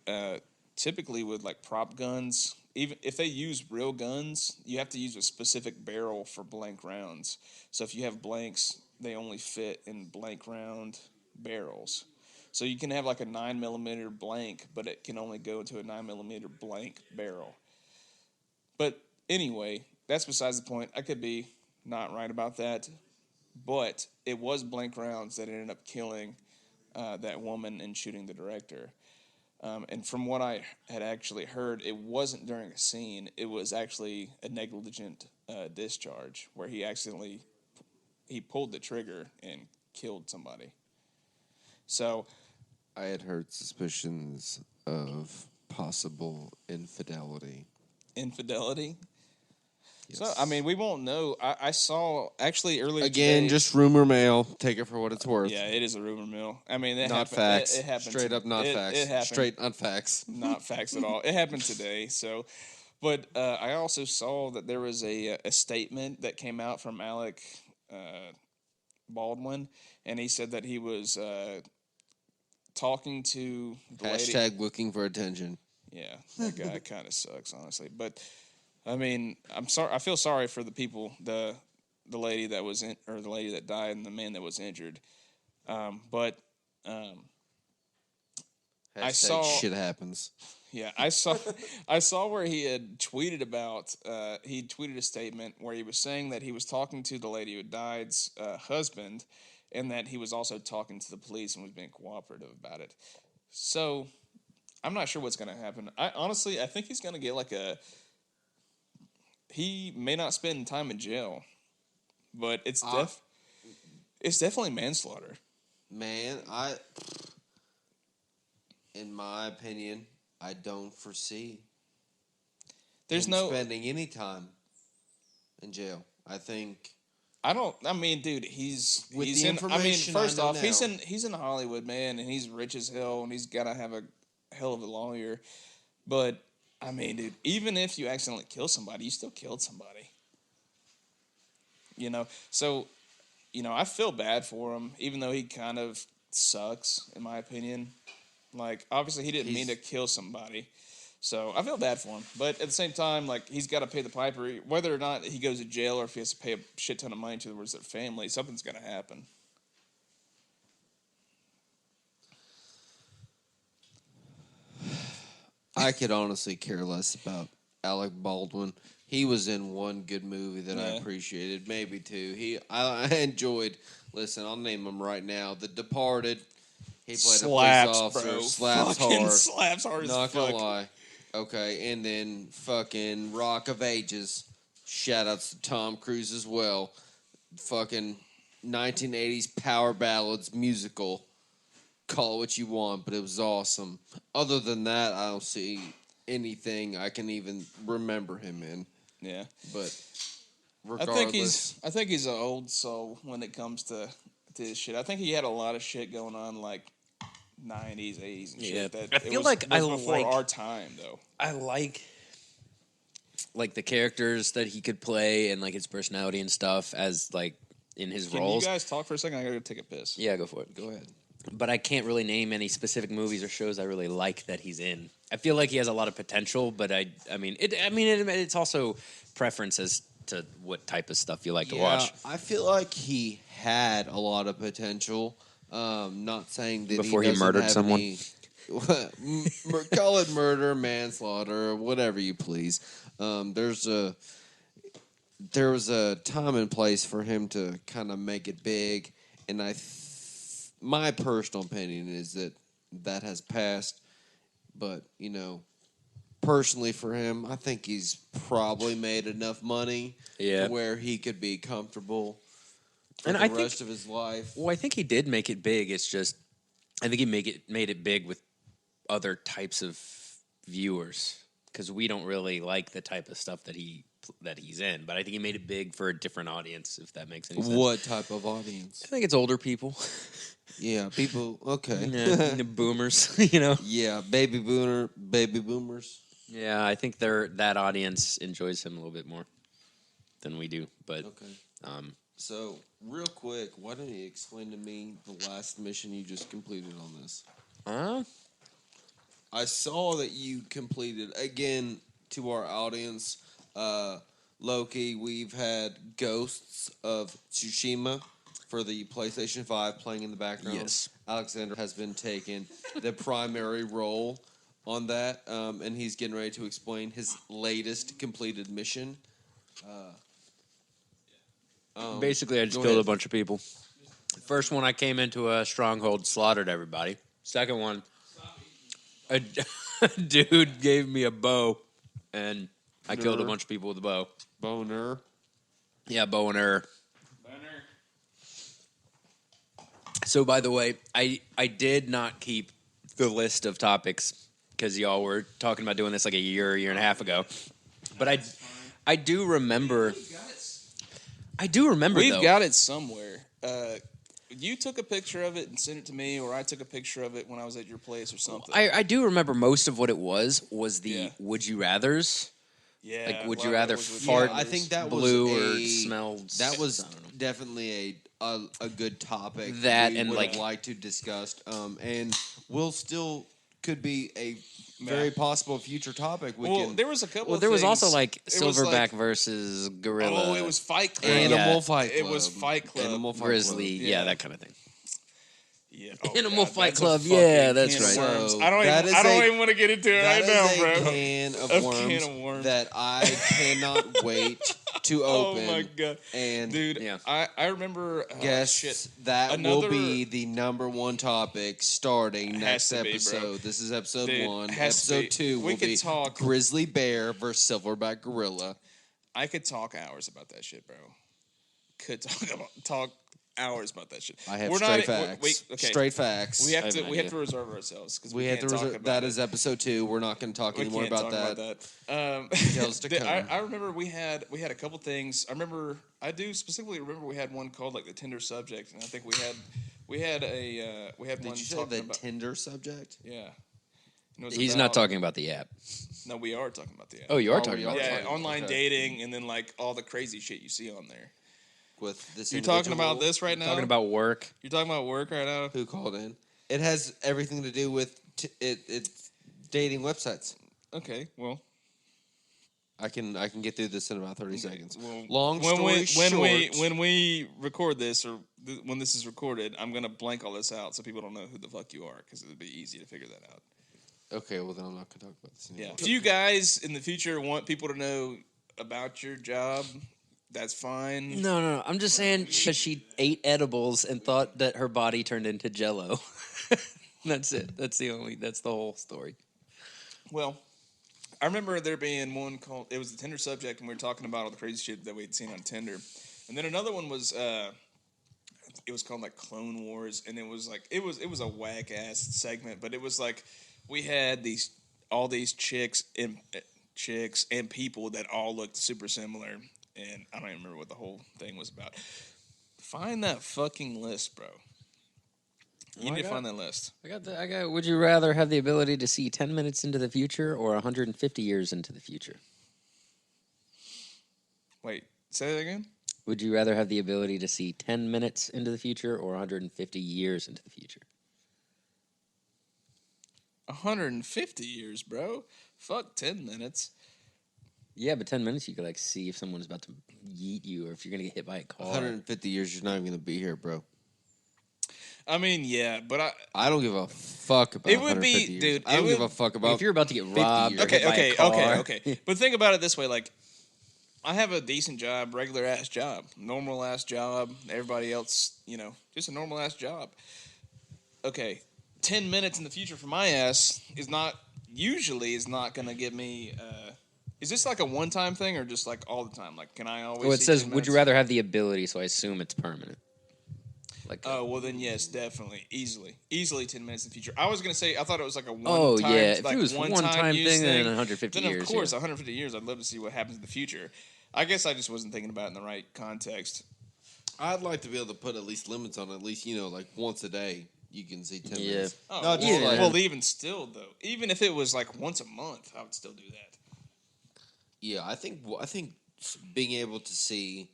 typically with like prop guns, even if they use real guns, you have to use a specific barrel for blank rounds. So if you have blanks, they only fit in blank round barrels. So you can have like a 9mm blank, but it can only go into a 9mm blank barrel. But anyway, that's besides the point. I could be not right about that, but it was blank rounds that ended up killing that woman and shooting the director. And from what I had actually heard, it wasn't during a scene. It was actually a negligent discharge where he pulled the trigger and killed somebody. So I had heard suspicions of possible infidelity. Infidelity? Yes. So, I mean, we won't know. I saw, actually, earlier Again, today, just rumor mill. Take it for what it's worth. yeah, it is a rumor mill. I mean, Not facts. It happened. Straight up not facts. It happened. Straight not facts. Not facts at all. It happened today. So, but I also saw that there was a statement that came out from Alec Baldwin, and he said that he was talking to the lady. Hashtag looking for attention. Yeah, that guy kind of sucks, honestly. But I mean, I'm sorry. I feel sorry for the people, the lady that was or the lady that died, and the man that was injured. But I saw shit happens. Yeah, I saw where he had tweeted about. He tweeted a statement where he was saying that he was talking to the lady who died's husband, and that he was also talking to the police and was being cooperative about it. So I'm not sure what's going to happen. I think he's going to get like he may not spend time in jail, but it's definitely manslaughter. Man, in my opinion, I don't foresee There's him no spending any time in jail. I think. I mean, dude, he's in. I mean, first off, he's in Hollywood, man, and he's rich as hell, and he's gotta have a hell of a lawyer. But I mean, dude, even if you accidentally kill somebody, you still killed somebody. So I feel bad for him, even though he kind of sucks, in my opinion. Like, obviously, he didn't mean to kill somebody. So I feel bad for him. But at the same time, like, he's got to pay the piper. Whether or not he goes to jail or if he has to pay a shit ton of money towards their family, something's going to happen. I could honestly care less about Alec Baldwin. He was in one good movie that I appreciated, maybe two. I enjoyed. Listen, I'll name him right now. The Departed. He played a police officer. Bro. Slaps fucking hard. Slaps hard as Not fuck. gonna lie. Okay, and then fucking Rock of Ages. Shoutouts to Tom Cruise as well. Fucking 1980s power ballads musical. Call it what you want, but it was awesome. Other than that, I don't see anything I can even remember him in. Yeah. But regardless, I think he's an old soul when it comes to his shit. I think he had a lot of shit going on, like 90s, 80s, and shit. That I feel was before our time, though. I like the characters that he could play and like his personality and stuff as like in his roles. Can you guys talk for a second? I gotta go take a piss. Yeah, go for it. go ahead. But I can't really name any specific movies or shows I really like that he's in. I feel like he has a lot of potential, but it's also preference as to what type of stuff you like to watch. I feel like he had a lot of potential. Not saying that Before he murdered someone. Call it murder, manslaughter, whatever you please. There was a time and place for him to kind of make it big, and my personal opinion is that has passed. But personally for him, I think he's probably made enough money to where he could be comfortable for the rest of his life. Well, I think he did make it big. It's just, I think he made it big with other types of viewers because we don't really like the type of stuff that he's in. But I think he made it big for a different audience, if that makes any sense. What type of audience? I think it's older people. Yeah, people. Okay, yeah, boomers. Yeah, baby boomers. Yeah, I think that audience enjoys him a little bit more than we do. But okay. So real quick, why don't you explain to me the last mission you just completed on this? I saw that you completed, again, to our audience, Loki, we've had Ghosts of Tsushima for the PlayStation 5 playing in the background. Yes. Alexander has been taking the primary role on that, and he's getting ready to explain his latest completed mission. Basically, I just killed a bunch of people. First one, I came into a stronghold, slaughtered everybody. Second one, a dude gave me a bow, and I killed a bunch of people with a bow. Boner. Yeah, bow and arrow. So, by the way, I did not keep the list of topics because y'all were talking about doing this like a year and a half ago. But I do remember. We've got it somewhere. You took a picture of it and sent it to me, or I took a picture of it when I was at your place or something. I do remember most of what it was the Would You Rathers. Yeah. Like, would you rather fart I think that blue was or smell? That was definitely a good topic that we and would like have liked to discuss. And we'll still could be a very possible future topic. There was a couple. Well, there was also like It was Silverback versus Gorilla. Oh, it was Fight Club. Animal Fight Club. It was Fight Club. Animal Fight Grizzly, Club. yeah, that kind of thing. Yeah. Animal Fight that's Club, a fucking yeah, that's can of right. worms. So I don't even want to get into it right now, bro. That is a can of worms that I cannot wait to open. Oh my god, and dude! Yeah. I remember. Guess that will be the number one topic starting next to be, episode. bro. This is episode Dude, 1. has to be. Episode 2 We will could be talk- Grizzly Bear versus Silverback Gorilla. I could talk hours about that shit, bro. Could talk hours about that shit. I have We're straight not, facts. wait, okay. Straight facts. We have to reserve ourselves because we have can't to talk reserve. about That is episode 2. We're not going to talk We anymore can't about talk that. Details to come. I remember we had a couple things. I do specifically remember we had one called like the Tinder subject, and I think we had Did one you say talking the about Tinder subject? yeah. And it was He's about- not talking about the app. No, we are talking about the app. Oh, you are Oh, talking we about are. the app. yeah, talking- online okay. dating, and then like all the crazy shit you see on there. With this You're talking individual about this right now. Talking about work. You're talking about work right now. who called in. It has everything to do with it's dating websites. Okay, well. I can get through this in about 30 seconds. Well, Long story short, when we record this or when this is recorded, I'm gonna blank all this out so people don't know who the fuck you are because it'd be easy to figure that out. okay, well then I'm not gonna talk about this anymore. Yeah. If you guys in the future want people to know about your job, that's fine. No. I'm just saying she ate edibles and thought that her body turned into Jell-O. That's it. That's the whole story. Well, I remember there being one called. It was the Tinder subject, and we were talking about all the crazy shit that we'd seen on Tinder. And then another one was. It was called like Clone Wars, and it was a whack ass segment, but it was like we had all these chicks and people that all looked super similar, and I don't even remember what the whole thing was about. Find that fucking list, bro. You need to find that list. I got. Would you rather have the ability to see 10 minutes into the future or 150 years into the future? Wait, say that again. Would you rather have the ability to see 10 minutes into the future or 150 years into the future? 150 years, bro. Fuck 10 minutes. Yeah, but 10 minutes you could like see if someone's about to yeet you or if you're going to get hit by a car. 150 years, you're not even gonna be here, bro. I mean, yeah, but I don't give a fuck about. It would be- 150 years. dude, I don't it give would- a fuck about. If you're about to get robbed years. or hit by a car. Okay. But think about it this way, like, I have a decent job, regular ass job, normal ass job. Everybody else, just a normal ass job. Okay, 10 minutes in the future for my ass is not usually is not going to give me. Is this like a one-time thing or just like all the time? Like, can I always? Well, it see says, 10 "Would you minutes? rather have the ability?" So I assume it's permanent. Like, Oh, well then yes, definitely, easily 10 minutes in the future. I was gonna say I thought it was like a oh one-time, yeah, if like it was one-time use thing, then thing. 150 Then years. of course, yeah. 150 years. I'd love to see what happens in the future. I guess I just wasn't thinking about it in the right context. I'd like to be able to put at least limits on it. At least like once a day you can see 10 Yeah. minutes. Oh, No, just well, like well, even still though, even if it was like once a month, I would still do that. yeah, I think being able to see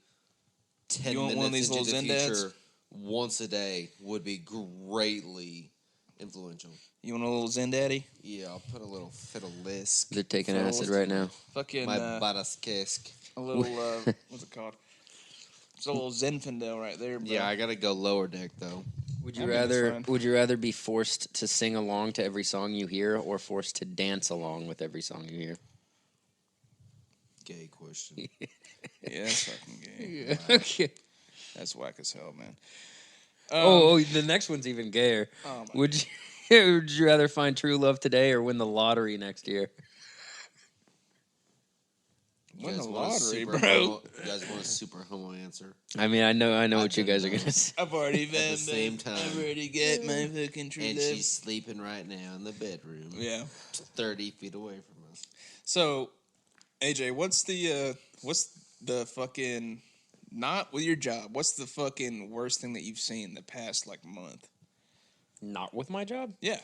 10 You want one of minutes these into the little Zen future dads? once a day would be greatly influential. You want a little Zen daddy? Yeah, I'll put a little fiddle-esque. They're taking So acid what's- right now. Fucking My badass-esque. a little what's it called? It's a little Zinfandel right there, bro. Yeah, I gotta go lower deck though. Would I you mean, it's rather? fine. Would you rather be forced to sing along to every song you hear, or forced to dance along with every song you hear? Gay question. Yeah, that's fucking gay. Yeah. Okay. That's whack as hell, man. The next one's even gayer. Oh my Would you? Would you rather find true love today or win the lottery next year? Win the want a lottery, super bro. homo- you guys want a super homo answer? I mean, I know what you don't guys are know. gonna say. I've already At been the same time. I've already got my fucking true And love. she's sleeping right now in the bedroom. Yeah. 30 feet away from us. So, AJ, what's the fucking not with your job? What's the fucking worst thing that you've seen the past like month? Not with my job. Yeah.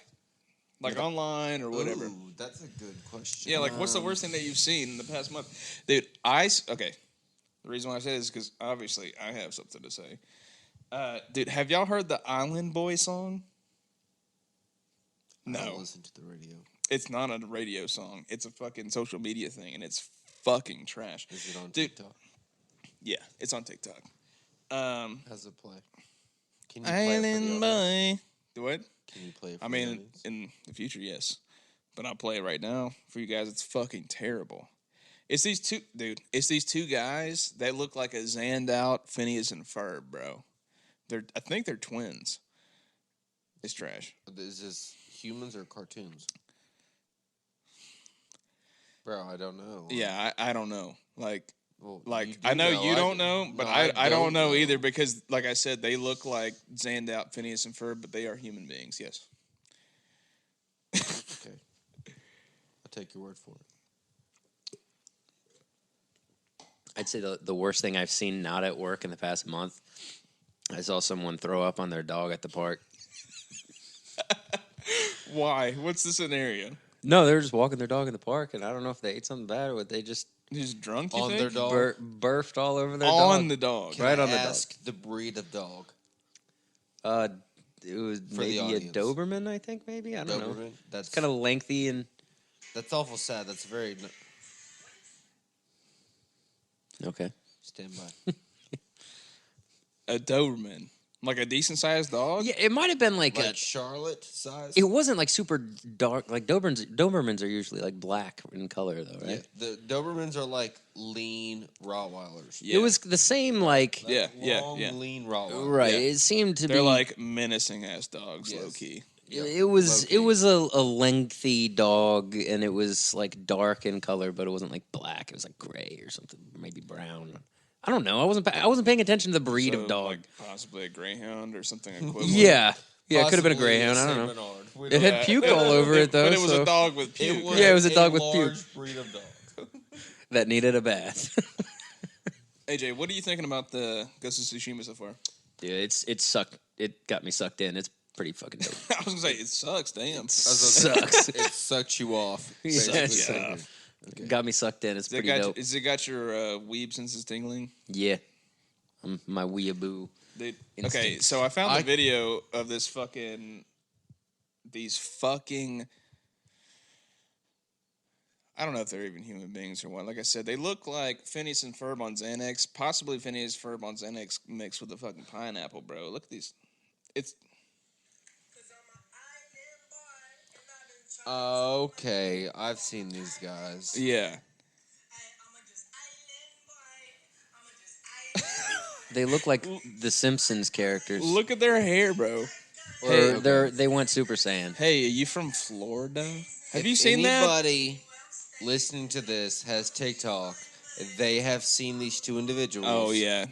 Like online or whatever. Ooh, that's a good question. Yeah, like what's the worst thing that you've seen in the past month? Dude, okay. The reason why I say this is because obviously I have something to say. Dude, have y'all heard the Island Boy song? I don't No. listen to the radio. It's not a radio song. It's a fucking social media thing, and it's fucking trash. Is it on Dude, TikTok? Yeah, it's on TikTok. How's it play? Can you play it for the Island audience? Boy. Do what? Can you play it for I the mean, audience? in the future, yes. But I'll play it right now for you guys. It's fucking terrible. It's these two guys that look like a zanned out Phineas and Ferb, bro. I think they're twins. It's trash. Is this humans or cartoons? Bro, I don't know. Yeah, I don't know. Like Well, I know you don't know, but No, I don't know either because, like I said, they look like zanned out Phineas and Ferb, but they are human beings. Yes. Okay. I'll take your word for it. I'd say the worst thing I've seen not at work in the past month. I saw someone throw up on their dog at the park. Why? What's the scenario? No, they were just walking their dog in the park, and I don't know if they ate something bad or they just Just drunk? You On think? their dog? burfed all over their On dog. the dog. Can Right I on the dog. ask the breed of dog? It was For the maybe a audience. Doberman, I think. Maybe I don't know. Doberman? That's It's kind of lengthy and That's awful sad. That's very... okay. Stand by. A Doberman. Like a decent sized dog? Yeah, it might have been like Like Charlotte size? it wasn't like super dark. Like Dobermans are usually like black in color, though, right? Yeah, the Dobermans are like lean Rottweilers. Yeah. It was the same, like Yeah, Long, yeah. lean Rottweiler. right. Yeah. It seemed to They're be like menacing ass dogs, Yes. low key. Yep, It was low-key. a lengthy dog, and it was like dark in color, but it wasn't like black. It was like gray or something, maybe brown. I don't know. I wasn't paying attention to the breed So, of dog. Like possibly a greyhound or something equivalent. Yeah, it could have been a Possibly greyhound. I Saint don't know. Bernard. We It don't had know. puke all over it though. But it was so a dog with puke. Yeah, it was a dog with large puke. breed of dog. that needed a bath. AJ, what are you thinking about the Ghost of Tsushima so far? Dude, it sucked. It got me sucked in. It's pretty fucking dope. I was gonna say it sucks. Damn. Sucks. It sucks you off. Yeah, basically. it sucks. Got me sucked in. It's Has it pretty got dope. has it got your weeb senses tingling? Yeah, my weeaboo. Dude, okay, Instincts. so I found the video of these fucking I don't know if they're even human beings or what. Like I said, they look like Phineas and Ferb on Xanax, possibly Phineas Ferb on Xanax mixed with a fucking pineapple, bro. Look at these. It's Okay, I've seen these guys. yeah. They look like the Simpsons characters. Look at their hair, bro. Or they went Super Saiyan. Hey, are you from Florida? Have If you seen that? anybody listening to this has TikTok, they have seen these two individuals. Oh yeah.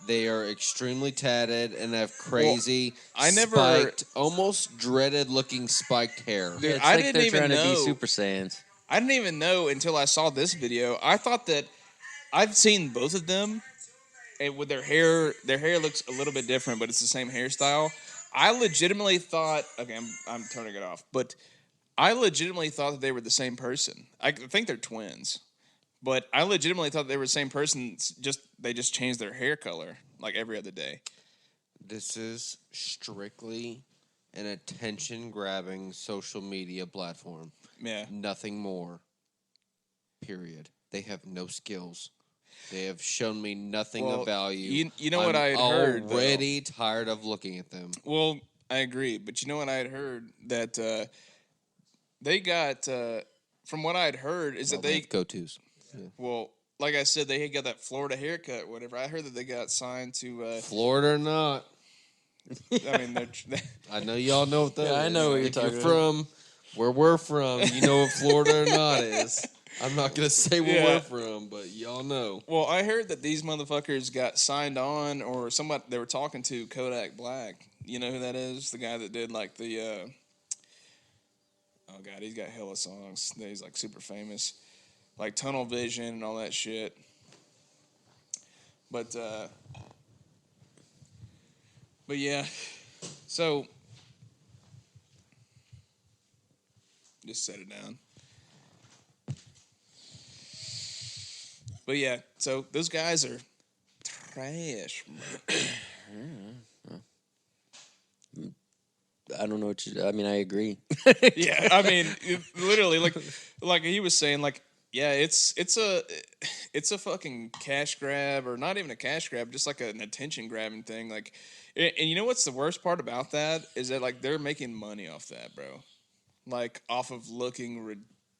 They are extremely tatted and have crazy, I never- spiked, almost dreaded-looking spiked hair. Dude, Yeah, it's I like didn't they're even trying to be know. Super Saiyans. I didn't even know until I saw this video. I thought that I've seen both of them, and with their hair looks a little bit different, but it's the same hairstyle. I legitimately thought, okay, I'm turning it off, but I legitimately thought that they were the same person. I think they're twins, but I legitimately thought they were the same person. They just changed their hair color like every other day. This is strictly an attention-grabbing social media platform. Yeah. Nothing more. Period. They have no skills. They have shown me nothing of value. You know what I had heard? Already tired of looking at them. Well, I agree, but you know what I had heard that they got. From what I had heard is that They they have go-tos. Yeah. well, like I said, they had got that Florida haircut. Whatever. I heard that they got signed to. Florida or not, I mean, I know y'all know what that is. Yeah, I know what you're if talking you're about. from where we're from, you know what Florida or not is. I'm not going to say where we're from, but y'all know. Well, I heard that these motherfuckers got signed on, or somebody they were talking to Kodak Black. You know who that is? The guy that did like the. Oh god, he's got hella songs. He's like super famous, like Tunnel Vision and all that shit. But yeah, so just set it down. But yeah, so those guys are trash. I don't know what you. I mean, I agree. Yeah, I mean, literally, like he was saying, like, yeah, it's a fucking cash grab, or not even a cash grab, just like an attention grabbing thing. Like, and you know what's the worst part about that is that like they're making money off that, bro. Like off of looking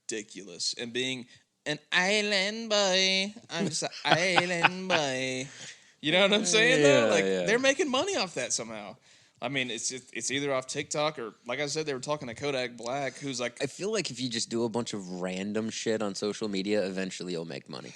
ridiculous and being an island boy. I'm just an island boy. You know what I'm saying though? Yeah, Like yeah. they're making money off that somehow. I mean, it's either off TikTok or, like I said, they were talking to Kodak Black, who's like, I feel like if you just do a bunch of random shit on social media, eventually you'll make money.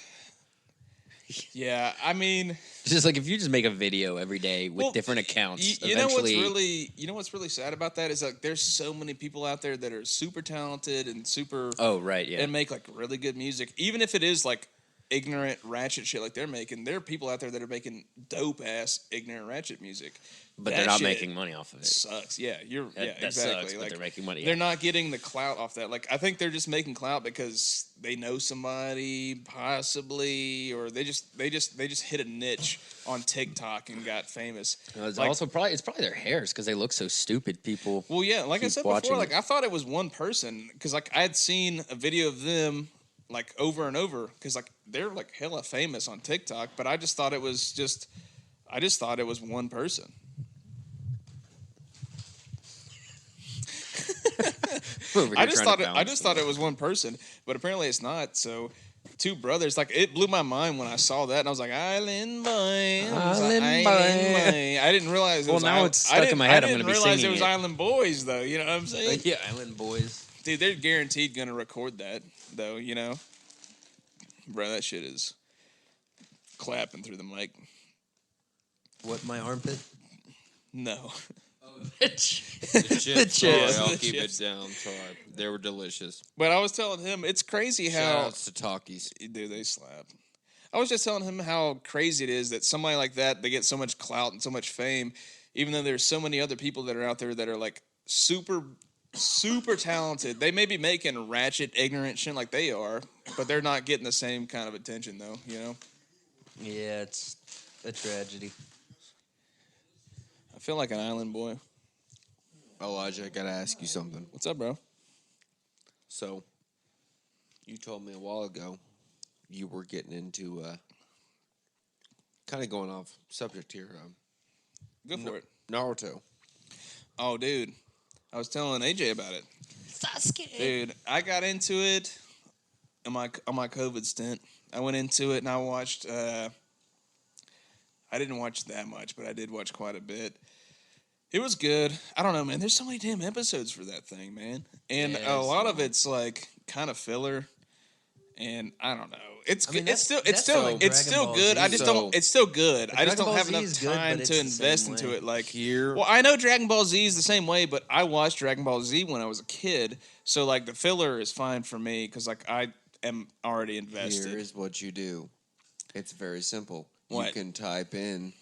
yeah. I mean, It's just like if you just make a video every day with well, different accounts, You know eventually. what's really sad about that is like there's so many people out there that are super talented and super Oh right, yeah. and make like really good music, even if it is like ignorant ratchet shit like they're making. There are people out there that are making dope ass ignorant ratchet music, But that they're not shit making money off of it. Sucks. Yeah, That exactly. sucks, but Like, they're making money. They're not getting the clout off that. Like I think they're just making clout because they know somebody possibly, or they just hit a niche on TikTok and got famous. It's Like, also probably their hairs because they look so stupid. People. well, yeah, like I keep said watching before, like it. I thought it was one person because like I had seen a video of them like over and over because like they're like hella famous on TikTok, but I just thought it was one person. I just thought it was one person, but apparently it's not. So two brothers, like it blew my mind when I saw that, and I was like, "Island boy, Island boy." I didn't realize. Well, now it's stuck in my head. I'm going to be realize singing it was it. Island Boys, though. You know what I'm saying? Yeah, Island Boys. Dude, they're guaranteed going to record that, though. You know, bro, that shit is clapping through the mic. What, my armpit? No. The chips. chips. Sorry, I'll The keep chips. it down. Sorry. They were delicious. But I was telling him it's crazy how Shout outs to Talkies. dude, they slap. I was just telling him how crazy it is that somebody like that, they get so much clout and so much fame, even though there's so many other people that are out there that are like super talented. They may be making ratchet, ignorant shit like they are, but they're not getting the same kind of attention though, you know? Yeah, it's a tragedy. I feel like an island boy. Elijah, I gotta ask you something. What's up, bro? So, you told me a while ago you were getting into kind of going off subject here. Go for it. Naruto. Oh, dude. I was telling AJ about it. Sasuke. Dude, I got into it on my COVID stint. I went into it and I watched. I didn't watch that much, but I did watch quite a bit. It was good. I don't know, man. There's so many damn episodes for that thing, man, and Yeah, a it's lot of long. it's like kind of filler. And I don't know. It's I mean, good. It's that's still like it's Dragon still Ball good. I Z. just So- don't. It's still good. I just Dragon don't Ball have Z enough is good, time but to it's the invest same into way. it. Like Here- well, I know Dragon Ball Z is the same way, but I watched Dragon Ball Z when I was a kid, so like the filler is fine for me because like I am already invested. Here is what you do. It's very simple. What? You can type in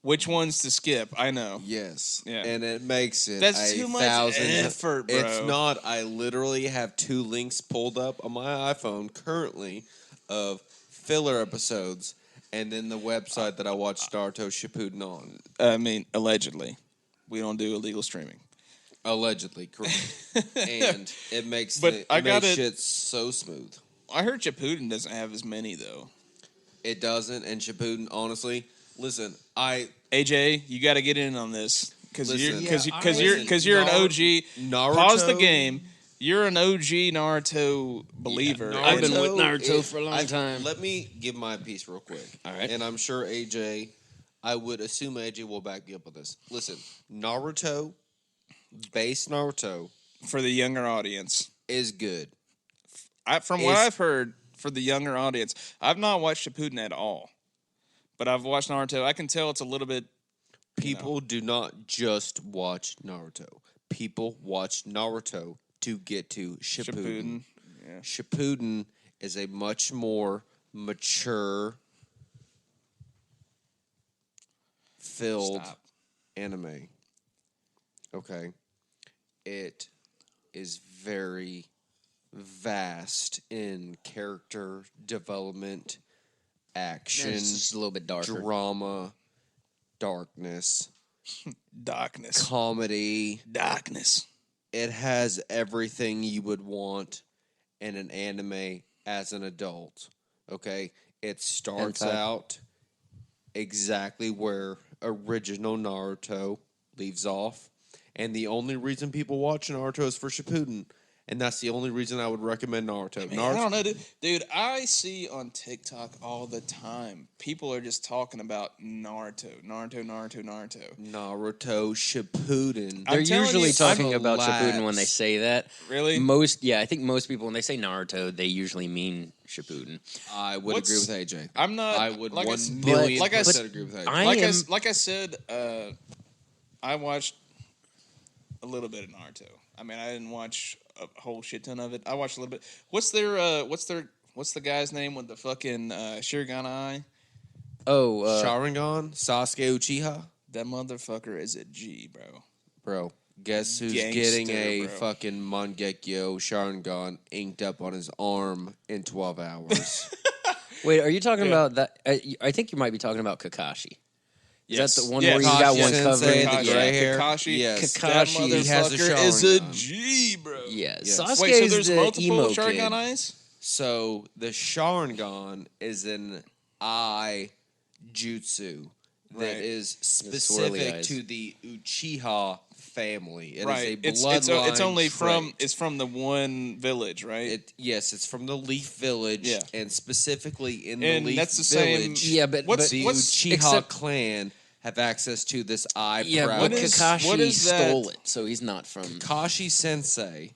Which ones to skip? I know. yes, Yeah. and it makes it That's a too much 1,000 effort, bro. It's not. I literally have 2 links pulled up on my iPhone currently of filler episodes, and then the website that I watched Naruto Shippuden on. I mean, allegedly, we don't do illegal streaming. Allegedly, correct. And it makes But it I makes gotta- shit so smooth. I heard Shippuden doesn't have as many though. It doesn't, and Shippuden, honestly, listen, AJ, you got to get in on this because Listen. you're an OG. Naruto, Pause the game. You're an OG Naruto believer. Naruto I've been with Naruto is- for a long time. Let me give my piece real quick. All right. And I'm sure AJ, I would assume AJ will back me up on this. Listen, Naruto, base Naruto, for the younger audience. is good. From what Is- I've heard, for the younger audience, I've not watched Shippuden at all, but I've watched Naruto. I can tell it's a little bit. People do not just watch Naruto. People watch Naruto to get to Shippuden. Shippuden. Yeah. Shippuden is a much more mature, filled Stop. anime. Okay. It is very vast in character development, action, It's just a little bit darker. drama, darkness, Darkness. comedy. Darkness. It has everything you would want in an anime as an adult. Okay? It starts Hentai. out exactly where original Naruto leaves off. And the only reason people watch Naruto is for Shippuden. And that's the only reason I would recommend Naruto. Man, I don't know, dude. I see on TikTok all the time people are just talking about Naruto. Naruto Shippuden. They're I'm telling usually you, talking I'm about Shippuden when lax. they say that. Really? I think most people when they say Naruto, they usually mean Shippuden. I would What's- agree with AJ. I'm not. I would like I 1 s- million like I s- percent agree with AJ. I like I said, I watched a little bit of Naruto. I mean, I didn't watch a whole shit ton of it. I watched a little bit. What's the guy's name with the fucking Shirigana eye? Sharingan, Sasuke Uchiha. That motherfucker is a G, bro. Bro, guess who's Gangster, getting a bro. fucking Mangekyo Sharingan inked up on his arm in 12 hours? Wait, are you talking Yeah. about that? I think you might be talking about Kakashi. Is Yes. that the one Yes. where you got Kakashi one Sensei, covering? the gray hair? Kakashi. Yes. That Kakashi. He has a motherfucker is a Sharingan. G, bro. Yeah, Yes. Sasuke Wait, so is there's the multiple emo Sharingan kid. eyes? So the Sharingan is an eye jutsu that Right. is swirly specific eyes. to the Uchiha family. It is Right. a It's bloodline only from trait. it's from the one village, right? Yes, it's from the Leaf Village, Yeah. and specifically in And the Leaf that's the same- Village. Yeah, but What's- the what's- Uchiha except- clan have access to this eye Yeah, but What prowess. is- Kakashi what is that? stole it, so he's not from. Kakashi Sensei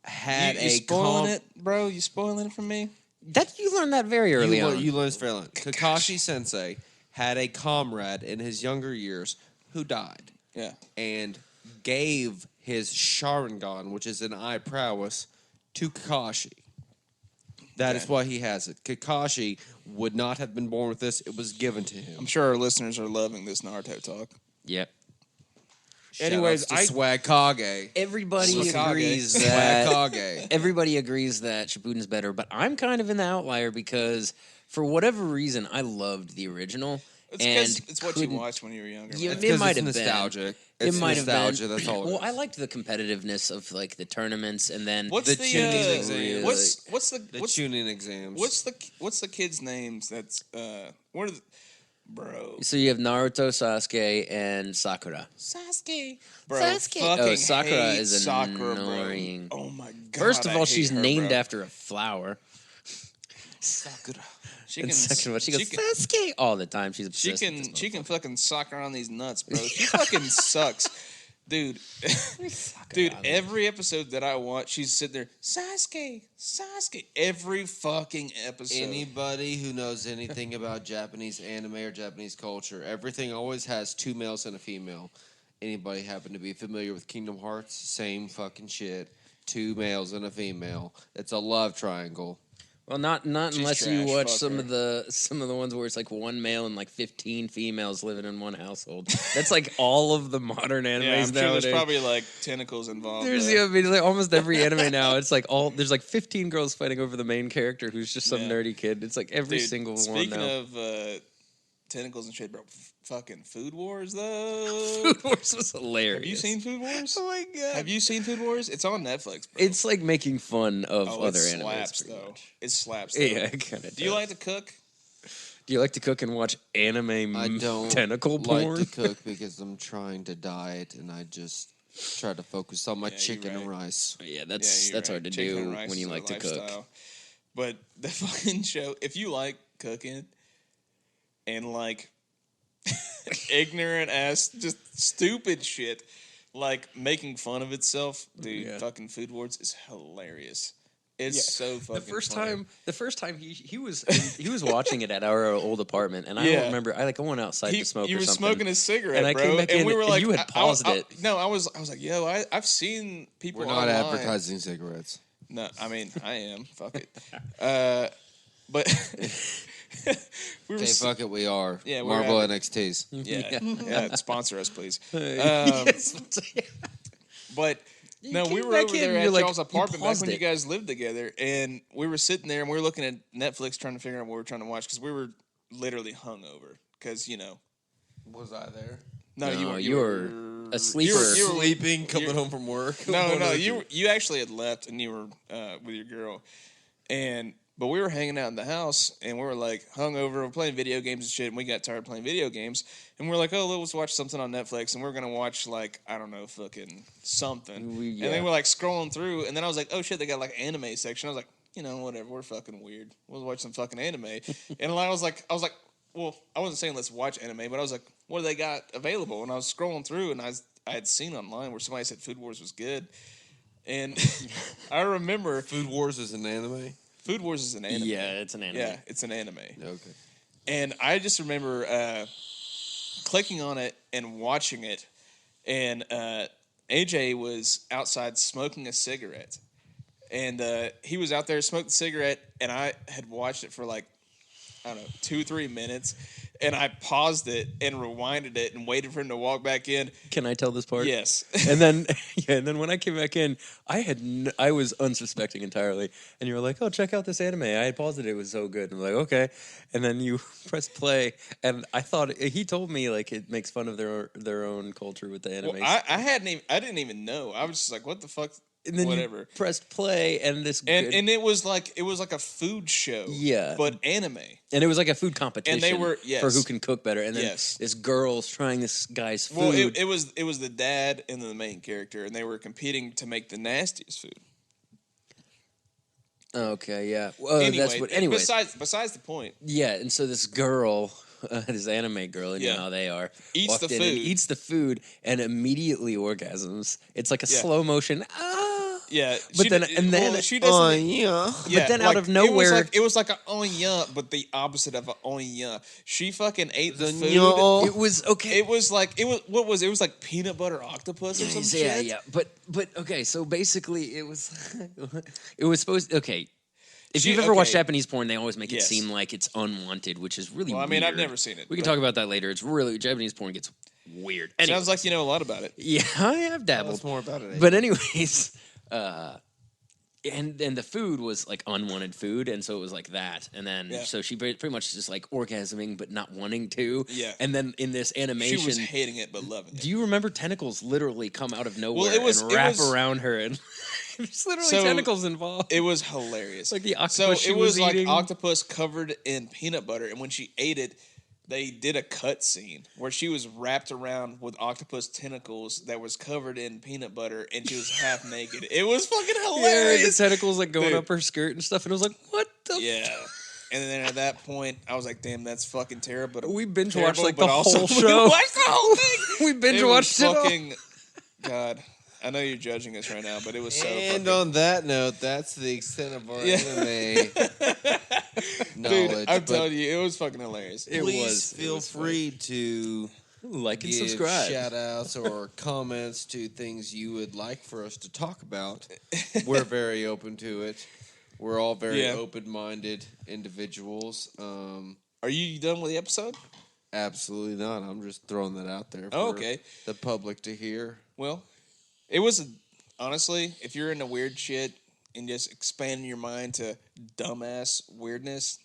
had you a spoiling it, bro? You spoiling it for me? That you learned that very early on. You learned this fairly early. Kakashi Sensei had a comrade in his younger years who died Yeah. and gave his Sharingan, which is an eye prowess, to Kakashi. That is Okay. why he has it. Kakashi would not have been born with this. It was given to him. I'm sure our listeners are loving this Naruto talk. Yep. Anyways, Shoutouts to Swag Kage. Everybody Swag agrees Swag that Kage. everybody agrees that Shippuden's better, but I'm kind of in the outlier because for whatever reason I loved the original. It's and because it's what you couldn't- watched when you were younger. Yeah, man. It's it 'cause might it's have been. nostalgic. It It's might have nostalgia. been. That's all. Well, I liked the competitiveness of like the tournaments, and then What's the the, tuning exams. what's the the what's tuning exams. what's the kids' names? That's what are the, bro? so you have Naruto, Sasuke, and Sakura. Sasuke, bro. Sasuke. Fucking Oh, Sakura hate is Sakura, annoying. Bro. Oh my god. First of I all, hate she's her, named bro. after a flower. Sakura. She second one, she goes Sasuke all the time. She's obsessed. She can fucking sock around these nuts, bro. She fucking sucks, dude. Dude, every episode that I watch, she's sitting there Sasuke. Every fucking episode. Anybody who knows anything about Japanese anime or Japanese culture, everything always has 2 males and a female. Anybody happen to be familiar with Kingdom Hearts? Same fucking shit. 2 males and a female. It's a love triangle. Well, not unless you watch some her. of the ones where it's like 1 male and like 15 females living in one household. That's like all of the modern animes yeah, I'm sure nowadays. there's probably like tentacles involved. There's like almost every anime now. It's like there's like 15 girls fighting over the main character who's just some nerdy kid. It's like every single one now. Speaking of tentacles and shit, bro. Fucking Food Wars, though. Food Wars was hilarious. Have you seen Food Wars? Oh my god. Have you seen Food Wars? It's on Netflix, bro. It's like making fun of other it animes. slaps, though. It slaps, though. Yeah, it kind of. Do you like to cook? Do you like to cook and watch anime I don't tentacle porn? like to cook because I'm trying to diet and I just try to focus on my chicken and rice. Yeah, that's hard to Chicken do rice when you is a like to cook. lifestyle. But the fucking show, if you like cooking and like ignorant ass, just stupid shit, like making fun of itself, dude, fucking Food Wars is hilarious. It's so fucking funny. The first time he was watching it at our old apartment, and I don't remember. I went outside to smoke. You or were something. smoking a cigarette, and I bro. came back and in, we were and like, you had paused it. No, I was like, yo, I've seen people. We're not online. advertising cigarettes. No, I mean I am. Fuck it. But we were. Okay, fuck it, we are. Yeah, we're Marvel at NXTs. Yeah, sponsor us, please. Yes. But no, we came were back over in, there you're at like, y'all's you apartment back paused when you it. guys lived together, and we were sitting there and we were looking at Netflix trying to figure out what we were trying to watch because we were literally hungover. Because Was I there? no, No, you were a sleeper. You were Sleeping, coming home from work. No, you actually had left and you were with your girl, but we were hanging out in the house and we were like hungover, we're playing video games and shit, and we got tired of playing video games, and we're like, oh, let's watch something on Netflix, and we're gonna watch like I don't know, fucking something, and then we're like scrolling through, and then I was like, oh shit, they got like anime section. I was like, whatever, we're fucking weird. We'll watch some fucking anime, and I was like, well, I wasn't saying let's watch anime, but I was like, what do they got available? And I was scrolling through, and I had seen online where somebody said Food Wars was good, and I remember Food Wars is an anime? Food Wars is an anime. Yeah, it's an anime. Yeah, it's an anime. Okay. And I just remember clicking on it and watching it, and AJ was outside smoking a cigarette. And he was out there smoking a cigarette, and I had watched it for like, I don't know, 2-3 minutes. And I paused it and rewinded it and waited for him to walk back in. Can I tell this part? Yes. And then when I came back in, I was unsuspecting entirely. And you were like, "Oh, check out this anime." I had paused it; it was so good. I'm like, "Okay." And then you press play, and I thought he told me like it makes fun of their own culture with the anime. Well, I didn't even know. I was just like, "What the fuck?" And then whatever. you pressed play, and and it was like a food show, but anime. And it was like a food competition, and they were for who can cook better. And then this girl's trying this guy's food. Well, it was the dad and the main character, and they were competing to make the nastiest food. Okay, yeah. Well, anyway, besides the point. Yeah, and so this girl, this anime girl, you know how they are, eats the food and immediately orgasms. It's like a slow motion. Yeah, but she doesn't. Yeah. But then out of nowhere, it was like a oh yeah, but the opposite of a oh yeah. She fucking ate the food. It was okay. It was like what was it? It was like peanut butter octopus or some shit. Yeah. But okay. So basically, it was supposed. Okay. If you've ever watched Japanese porn, they always make it seem like it's unwanted, which is really. Well, I mean, I've never seen it. We can talk about that later. It's really Japanese porn gets weird. Anyways. Sounds like you know a lot about it. Yeah, I have dabbled. Tell us more about it. But anyways, and the food was like unwanted food, and so it was like that. And then so she pretty much just like orgasming, but not wanting to. Yeah. And then in this animation, she was hating it but loving it. Do you remember tentacles literally come out of nowhere and wrap around her and? There's literally tentacles involved. It was hilarious. Like the octopus it was like eating. octopus covered in peanut butter, and when she ate it, they did a cut scene where she was wrapped around with octopus tentacles that was covered in peanut butter, and she was half naked. It was fucking hilarious. Yeah, the tentacles like going up her skirt and stuff, and it was like, what the? Yeah. And then at that point, I was like, "Damn, that's fucking terrible." We binge terrible, watched like but the also whole we show. watched the whole thing. We binge It was watched it all. fucking. God, I know you're judging us right now, but it was so. And fucking, on that note, that's the extent of our anime knowledge. dude, I'm but telling you, it was fucking hilarious. please feel free to Like and give subscribe. shout outs or comments to things you would like for us to talk about. We're very open to it. We're all very open-minded individuals. Are you done with the episode? Absolutely not. I'm just throwing that out there for Okay. the public to hear. Well, it was honestly, if you're into weird shit and just expanding your mind to dumbass weirdness,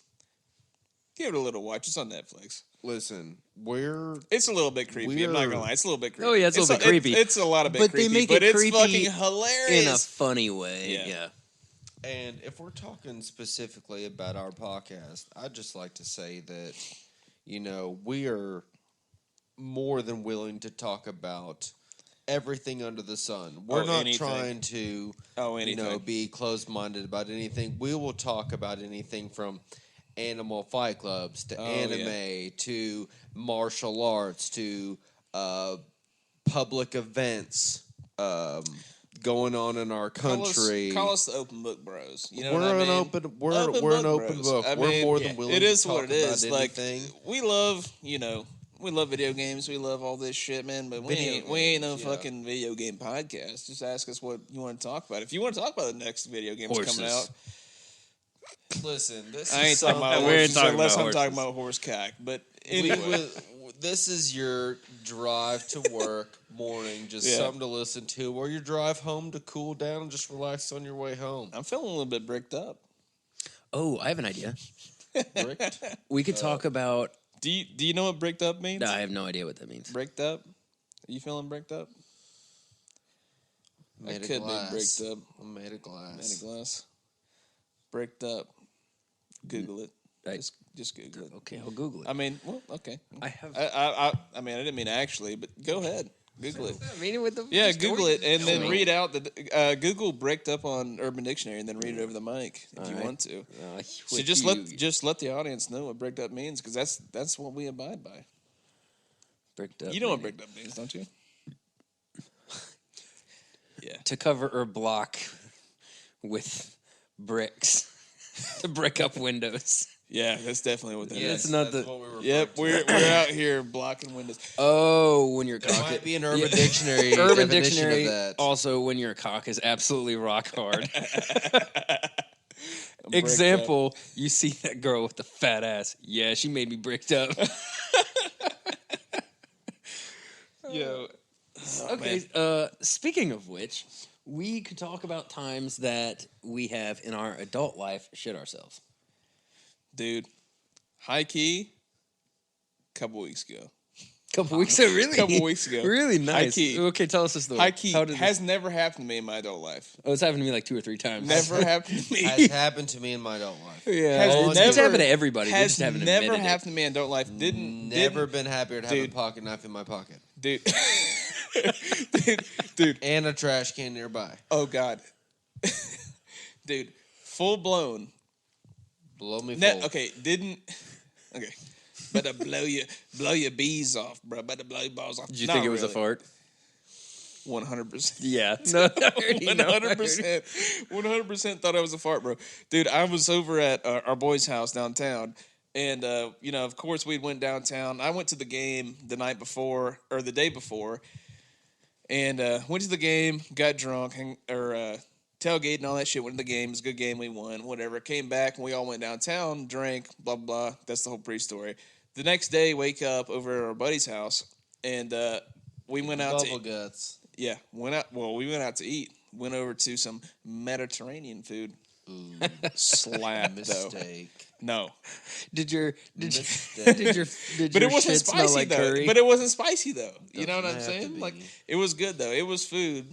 give it a little watch. It's on Netflix. Listen, It's a little bit creepy. I'm not gonna lie. It's a little bit creepy. Oh, yeah, it's a little bit creepy. It's a lot of bit But creepy. they make but it it's creepy fucking hilarious. in a funny way. Yeah. Yeah. And if we're talking specifically about our podcast, I'd just like to say that, we are more than willing to talk about everything under the sun. We're not anything. trying to, anything. be closed-minded about anything. We will talk about anything from animal fight clubs to anime to martial arts to public events going on in our country. Call us the open book bros. You know we're what I mean? an open book. I We're mean, more than willing it is to talk what it is. about Like anything. we love, we love video games. We love all this shit, man. But we ain't no fucking video game podcast. Just ask us what you want to talk about. If you want to talk about the next video game that's coming out, Listen, this I ain't is talking about something- horses talking unless about I'm talking horses. about horse cack. But we anyway, would- this is your drive to work morning, just something to listen to, or your drive home to cool down and just relax on your way home. I'm feeling a little bit bricked up. Oh, I have an idea. Bricked? We could talk about. Do you know what bricked up means? No, I have no idea what that means. Bricked up? Are you feeling bricked up? I Made a could glass. be bricked up. I made a glass. Made a glass. Bricked up. Google it. Just Google it. Okay, I'll Google it. I mean, well, okay. I have. I mean, I didn't mean actually, but go ahead. Google it. I mean, with the Yeah, story? Google it and then Tell me. read out the Google bricked up on Urban Dictionary and then read it over the mic if you Alright. want to. So With just let the audience know what bricked up means because that's what we abide by. bricked up. You know what meaning. bricked up means, don't you? Yeah. To cover or block with bricks to brick up windows. Yeah, that's definitely what that is. Yes. not the- what we were Yep, we're out here blocking windows. Oh, when your There cock might be an Urban Dictionary Urban definition Dictionary. of that. Also, when your cock is absolutely rock hard. Bricked Example: you see that girl with the fat ass. Yeah, she made me bricked up. Yo. Okay. Speaking of which, we could talk about times that we have in our adult life shit ourselves. Dude, high key, couple weeks ago. Couple weeks ago, really? Couple weeks ago. Really nice. High key. Okay, tell us the story. High key How did has never happened to me in my adult life. it's happened to me like 2 or 3 times. Never happened to me. Has happened to me in my adult life. Yeah, Has it's never- happened to everybody. They Has just haven't never admitted happened to me in adult life. Never been happier to have Dude. a pocket knife in my pocket. Dude. dude. And a trash can nearby. Oh, God. Dude, full blown. Blow me full. Okay, okay. Better blow your bees off, bro. Better blow your balls off. Did you Not think it was a really. fart? 100%. Yeah. No, I already know. 100%. 100% thought I was a fart, bro. Dude, I was over at our boy's house downtown. And, of course, we went downtown. I went to the game the night before, or the day before. And went to the game, got drunk, tailgate and all that shit. Went to the game. It was a good game. We won, whatever. Came back, and we all went downtown, drank, blah, blah, blah. That's the whole pre-story. The next day, wake up over at our buddy's house, and we went out Bubble to guts. yeah, went out. Well, we went out to eat. Went over to some Mediterranean food. Ooh, Slap though. mistake. No, Did your Mistake. did but your it wasn't shit smell spicy like though. curry? But it wasn't spicy though. You know what I'm Doesn't have to saying? be. Like it was good though. It was food.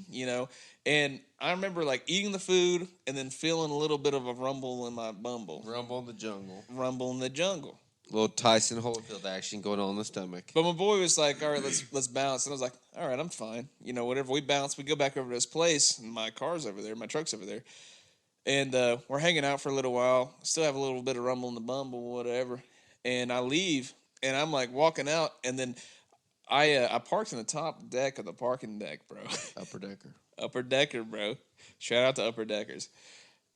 And I remember like eating the food and then feeling a little bit of a rumble in my bumble. Rumble in the jungle. Rumble in the jungle. Little Tyson Holyfield action going on in the stomach. But my boy was like, "All right, let's bounce." And I was like, "All right, I'm fine." Whatever. We bounce. We go back over to his place, and my car's over there. My truck's over there. And we're hanging out for a little while. Still have a little bit of rumble in the bumble, whatever. And I leave, and I'm like walking out, and then I parked in the top deck of the parking deck, bro. Upper decker. Upper decker, bro. Shout out to upper deckers.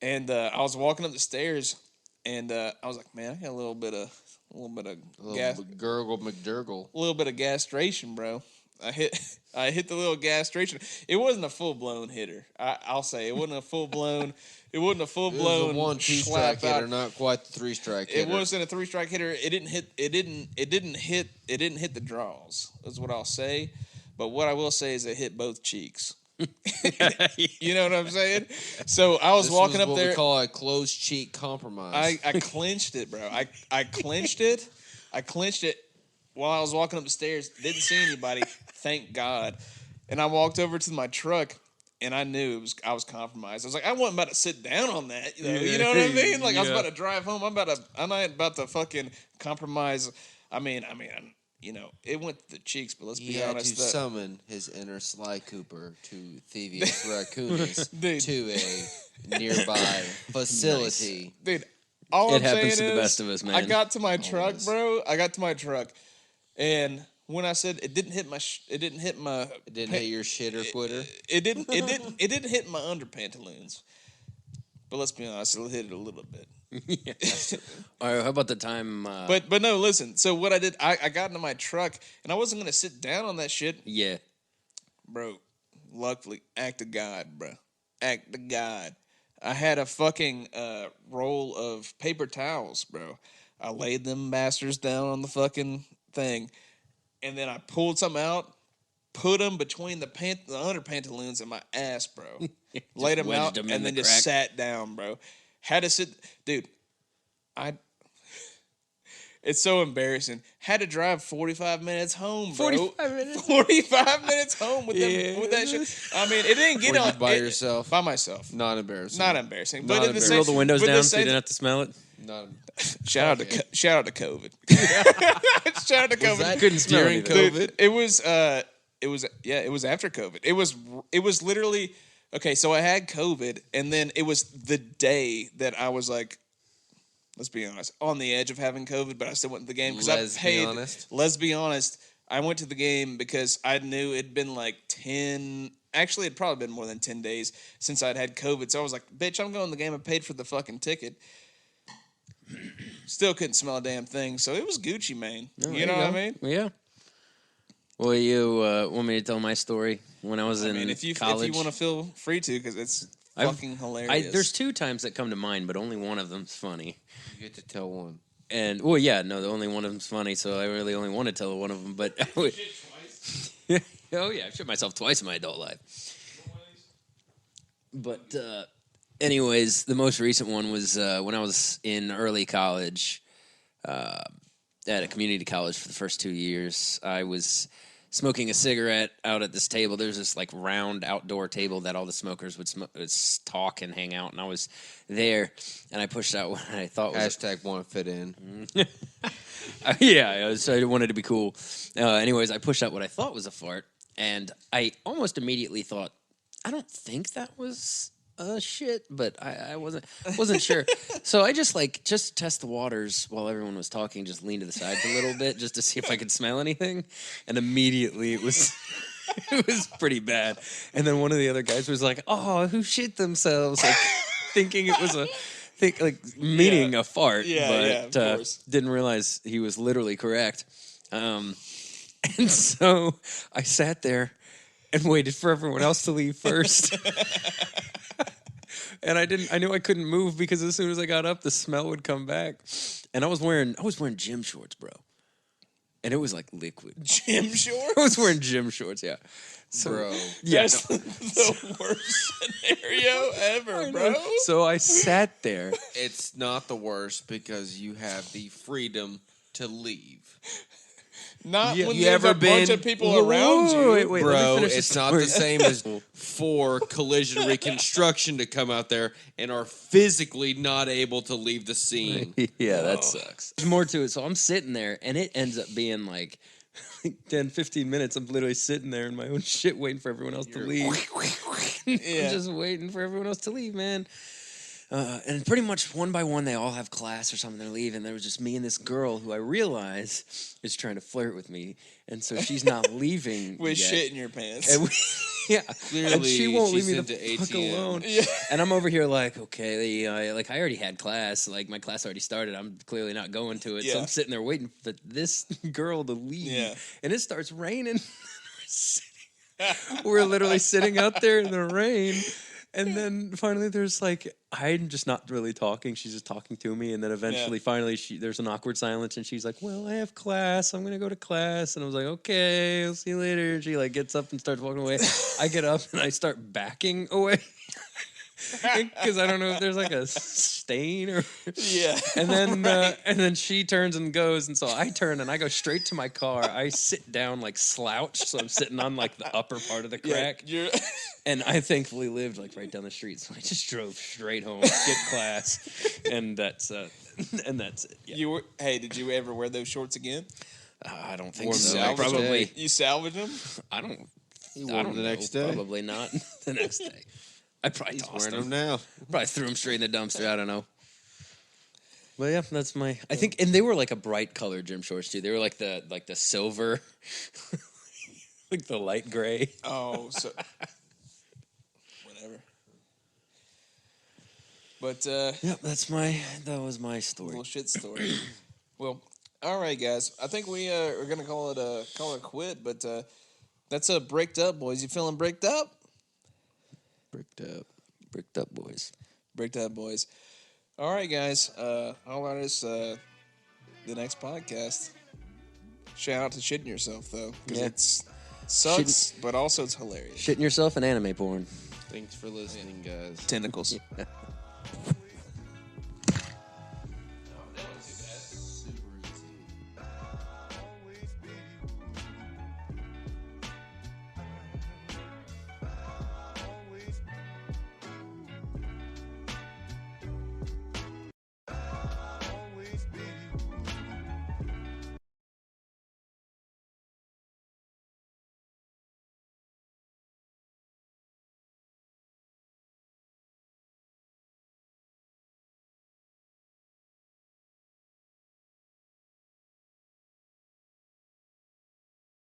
And I was walking up the stairs, and I was like, man, I got a little bit of gas, gurgle McDurgle. a little bit of gastration, bro. I hit the little gastration. It wasn't a full blown hitter. I'll say it wasn't a full blown. It wasn't a full blown 1-2 strike hitter, not quite the 3-strike hitter. It wasn't a 3-strike hitter. It didn't hit the draws. Is what I'll say. But what I will say is it hit both cheeks. You know what I'm saying? So I was walking up what there. We call a closed cheek compromise. I clenched it, bro. I clenched it. I clenched it while I was walking up the stairs. Didn't see anybody. Thank God. And I walked over to my truck, and I knew I was compromised. I was like, I wasn't about to sit down on that. You know what I mean? Like I was about to drive home. I'm not about to fucking compromise. I mean, it went to the cheeks, but let's be honest. He had to summon his inner Sly Cooper to Thievius Raccoonus to a nearby facility. Nice. Dude, all it I'm happens saying to the is, best of us, man. I got to my truck, bro. I got to my truck, and when I said it didn't hit my, It didn't hit your shitter quitter. It didn't hit my under pantaloons. But let's be honest, it hit it a little bit. All right, how about the time? But no, listen. So what I did, I got into my truck, and I wasn't gonna sit down on that shit. Yeah, bro. Luckily, act of God, bro. Act of God. I had a fucking roll of paper towels, bro. I laid them bastards down on the fucking thing, and then I pulled some out, put them between the under pantaloons and my ass, bro. Laid them out, and then just sat down, bro. Had to sit, dude. It's so embarrassing. Had to drive 45 minutes home, bro. 45 minutes? 45 minutes home with that shit. I mean, it didn't get on by yourself. By myself. Not embarrassing. Not embarrassing. Not But embarrassing. roll the windows down so you didn't have to smell it. Shout out to COVID. Shout out to COVID. Was that couldn't smell during anything. COVID? Dude, it was after COVID. It was literally okay. So I had COVID, and then it was the day that I was like, let's be honest, on the edge of having COVID, but I still went to the game because I paid. Let's be honest. I went to the game because I knew it'd been like 10. Actually, it'd probably been more than 10 days since I'd had COVID. So I was like, bitch, I'm going to the game. I paid for the fucking ticket. Still couldn't smell a damn thing. So it was Gucci, man. You know what I mean? Yeah. Well, you want me to tell my story when I was in college? If you want to feel free to, because it's fucking hilarious. There's 2 times that come to mind, but only one of them's funny. You get to tell one. And the only one of them's funny, so I really only want to tell one of them. But oh yeah, I've shit myself twice in my adult life. But anyways, the most recent one was when I was in early college, at a community college for the first 2 years. I was smoking a cigarette out at this table. There's this like round outdoor table that all the smokers would talk and hang out, and I was there, and I pushed out what I thought was #want to fit in. I wanted to be cool. Anyways, I pushed out what I thought was a fart, and I almost immediately thought, I don't think that was shit, but I wasn't sure. So I just to test the waters while everyone was talking, just leaned to the side a little bit just to see if I could smell anything, and immediately it was it was pretty bad. And then one of the other guys was like, "Oh, who shit themselves?" Like thinking it was meaning a fart, but of course. Didn't realize he was literally correct. And so I sat there and waited for everyone else to leave first. And I knew I couldn't move because as soon as I got up, the smell would come back. And I was wearing gym shorts, bro. And it was like liquid. Gym shorts? I was wearing gym shorts, yeah. So, bro. Yeah, that's the worst scenario ever, bro. So I sat there. It's not the worst because you have the freedom to leave. Not when there's a bunch of people around you. Wait, bro, it's not the same as for collision reconstruction to come out there and are physically not able to leave the scene. Yeah, that sucks. There's more to it. So I'm sitting there, and it ends up being like 10, 15 minutes. I'm literally sitting there in my own shit waiting for everyone else to leave. I'm just waiting for everyone else to leave, man. And pretty much one by one, they all have class or something. They're leaving. There was just me and this girl who I realize is trying to flirt with me, and so she's not leaving with yet. shit in your pants. And yeah, Clearly, and she won't leave me she's the into fuck ATM. alone. Yeah. And I'm over here like, okay, like I already had class. Like my class already started. I'm clearly not going to it. So Yeah. I'm sitting there waiting for this girl to leave. Yeah. And it starts raining. We're literally sitting out there in the rain. And then finally there's like, I'm just not really talking. She's just talking to me. And then eventually, finally, there's an awkward silence. And she's like, well, I have class. I'm going to go to class. And I was like, okay, I'll see you later. And she like gets up and starts walking away. I get up and I start backing away. Because I don't know if there's like a stain or Yeah. and then she turns and goes, and so I turn and I go straight to my car. I sit down like slouched, so I'm sitting on like the upper part of the crack. Yeah, And I thankfully lived like right down the street, so I just drove straight home, skip class, and that's it. Yeah. Did you ever wear those shorts again? I don't think Or so. salvage Probably. You salvaged them? I don't. You I wore don't them the know. next day? Probably not the next day. I probably He's tossed wearing them. them now. Probably threw them straight in the dumpster. I don't know. But yeah, that's my. I think, and they were like a bright colored gym shorts too. They were like the silver, like the light gray. Oh, so whatever. But Yep, that was my story. little shit story. Well, all right, guys. I think we are gonna call it a quit. But that's a bricked up, boys. You feeling bricked up? Bricked up boys. Bricked up, boys. All right, guys. I'll let us the next podcast. Shout out to shitting yourself though, because Yeah. it's sucks, but also it's hilarious. Shitting yourself and anime porn. Thanks for listening, guys. Tentacles. Yeah.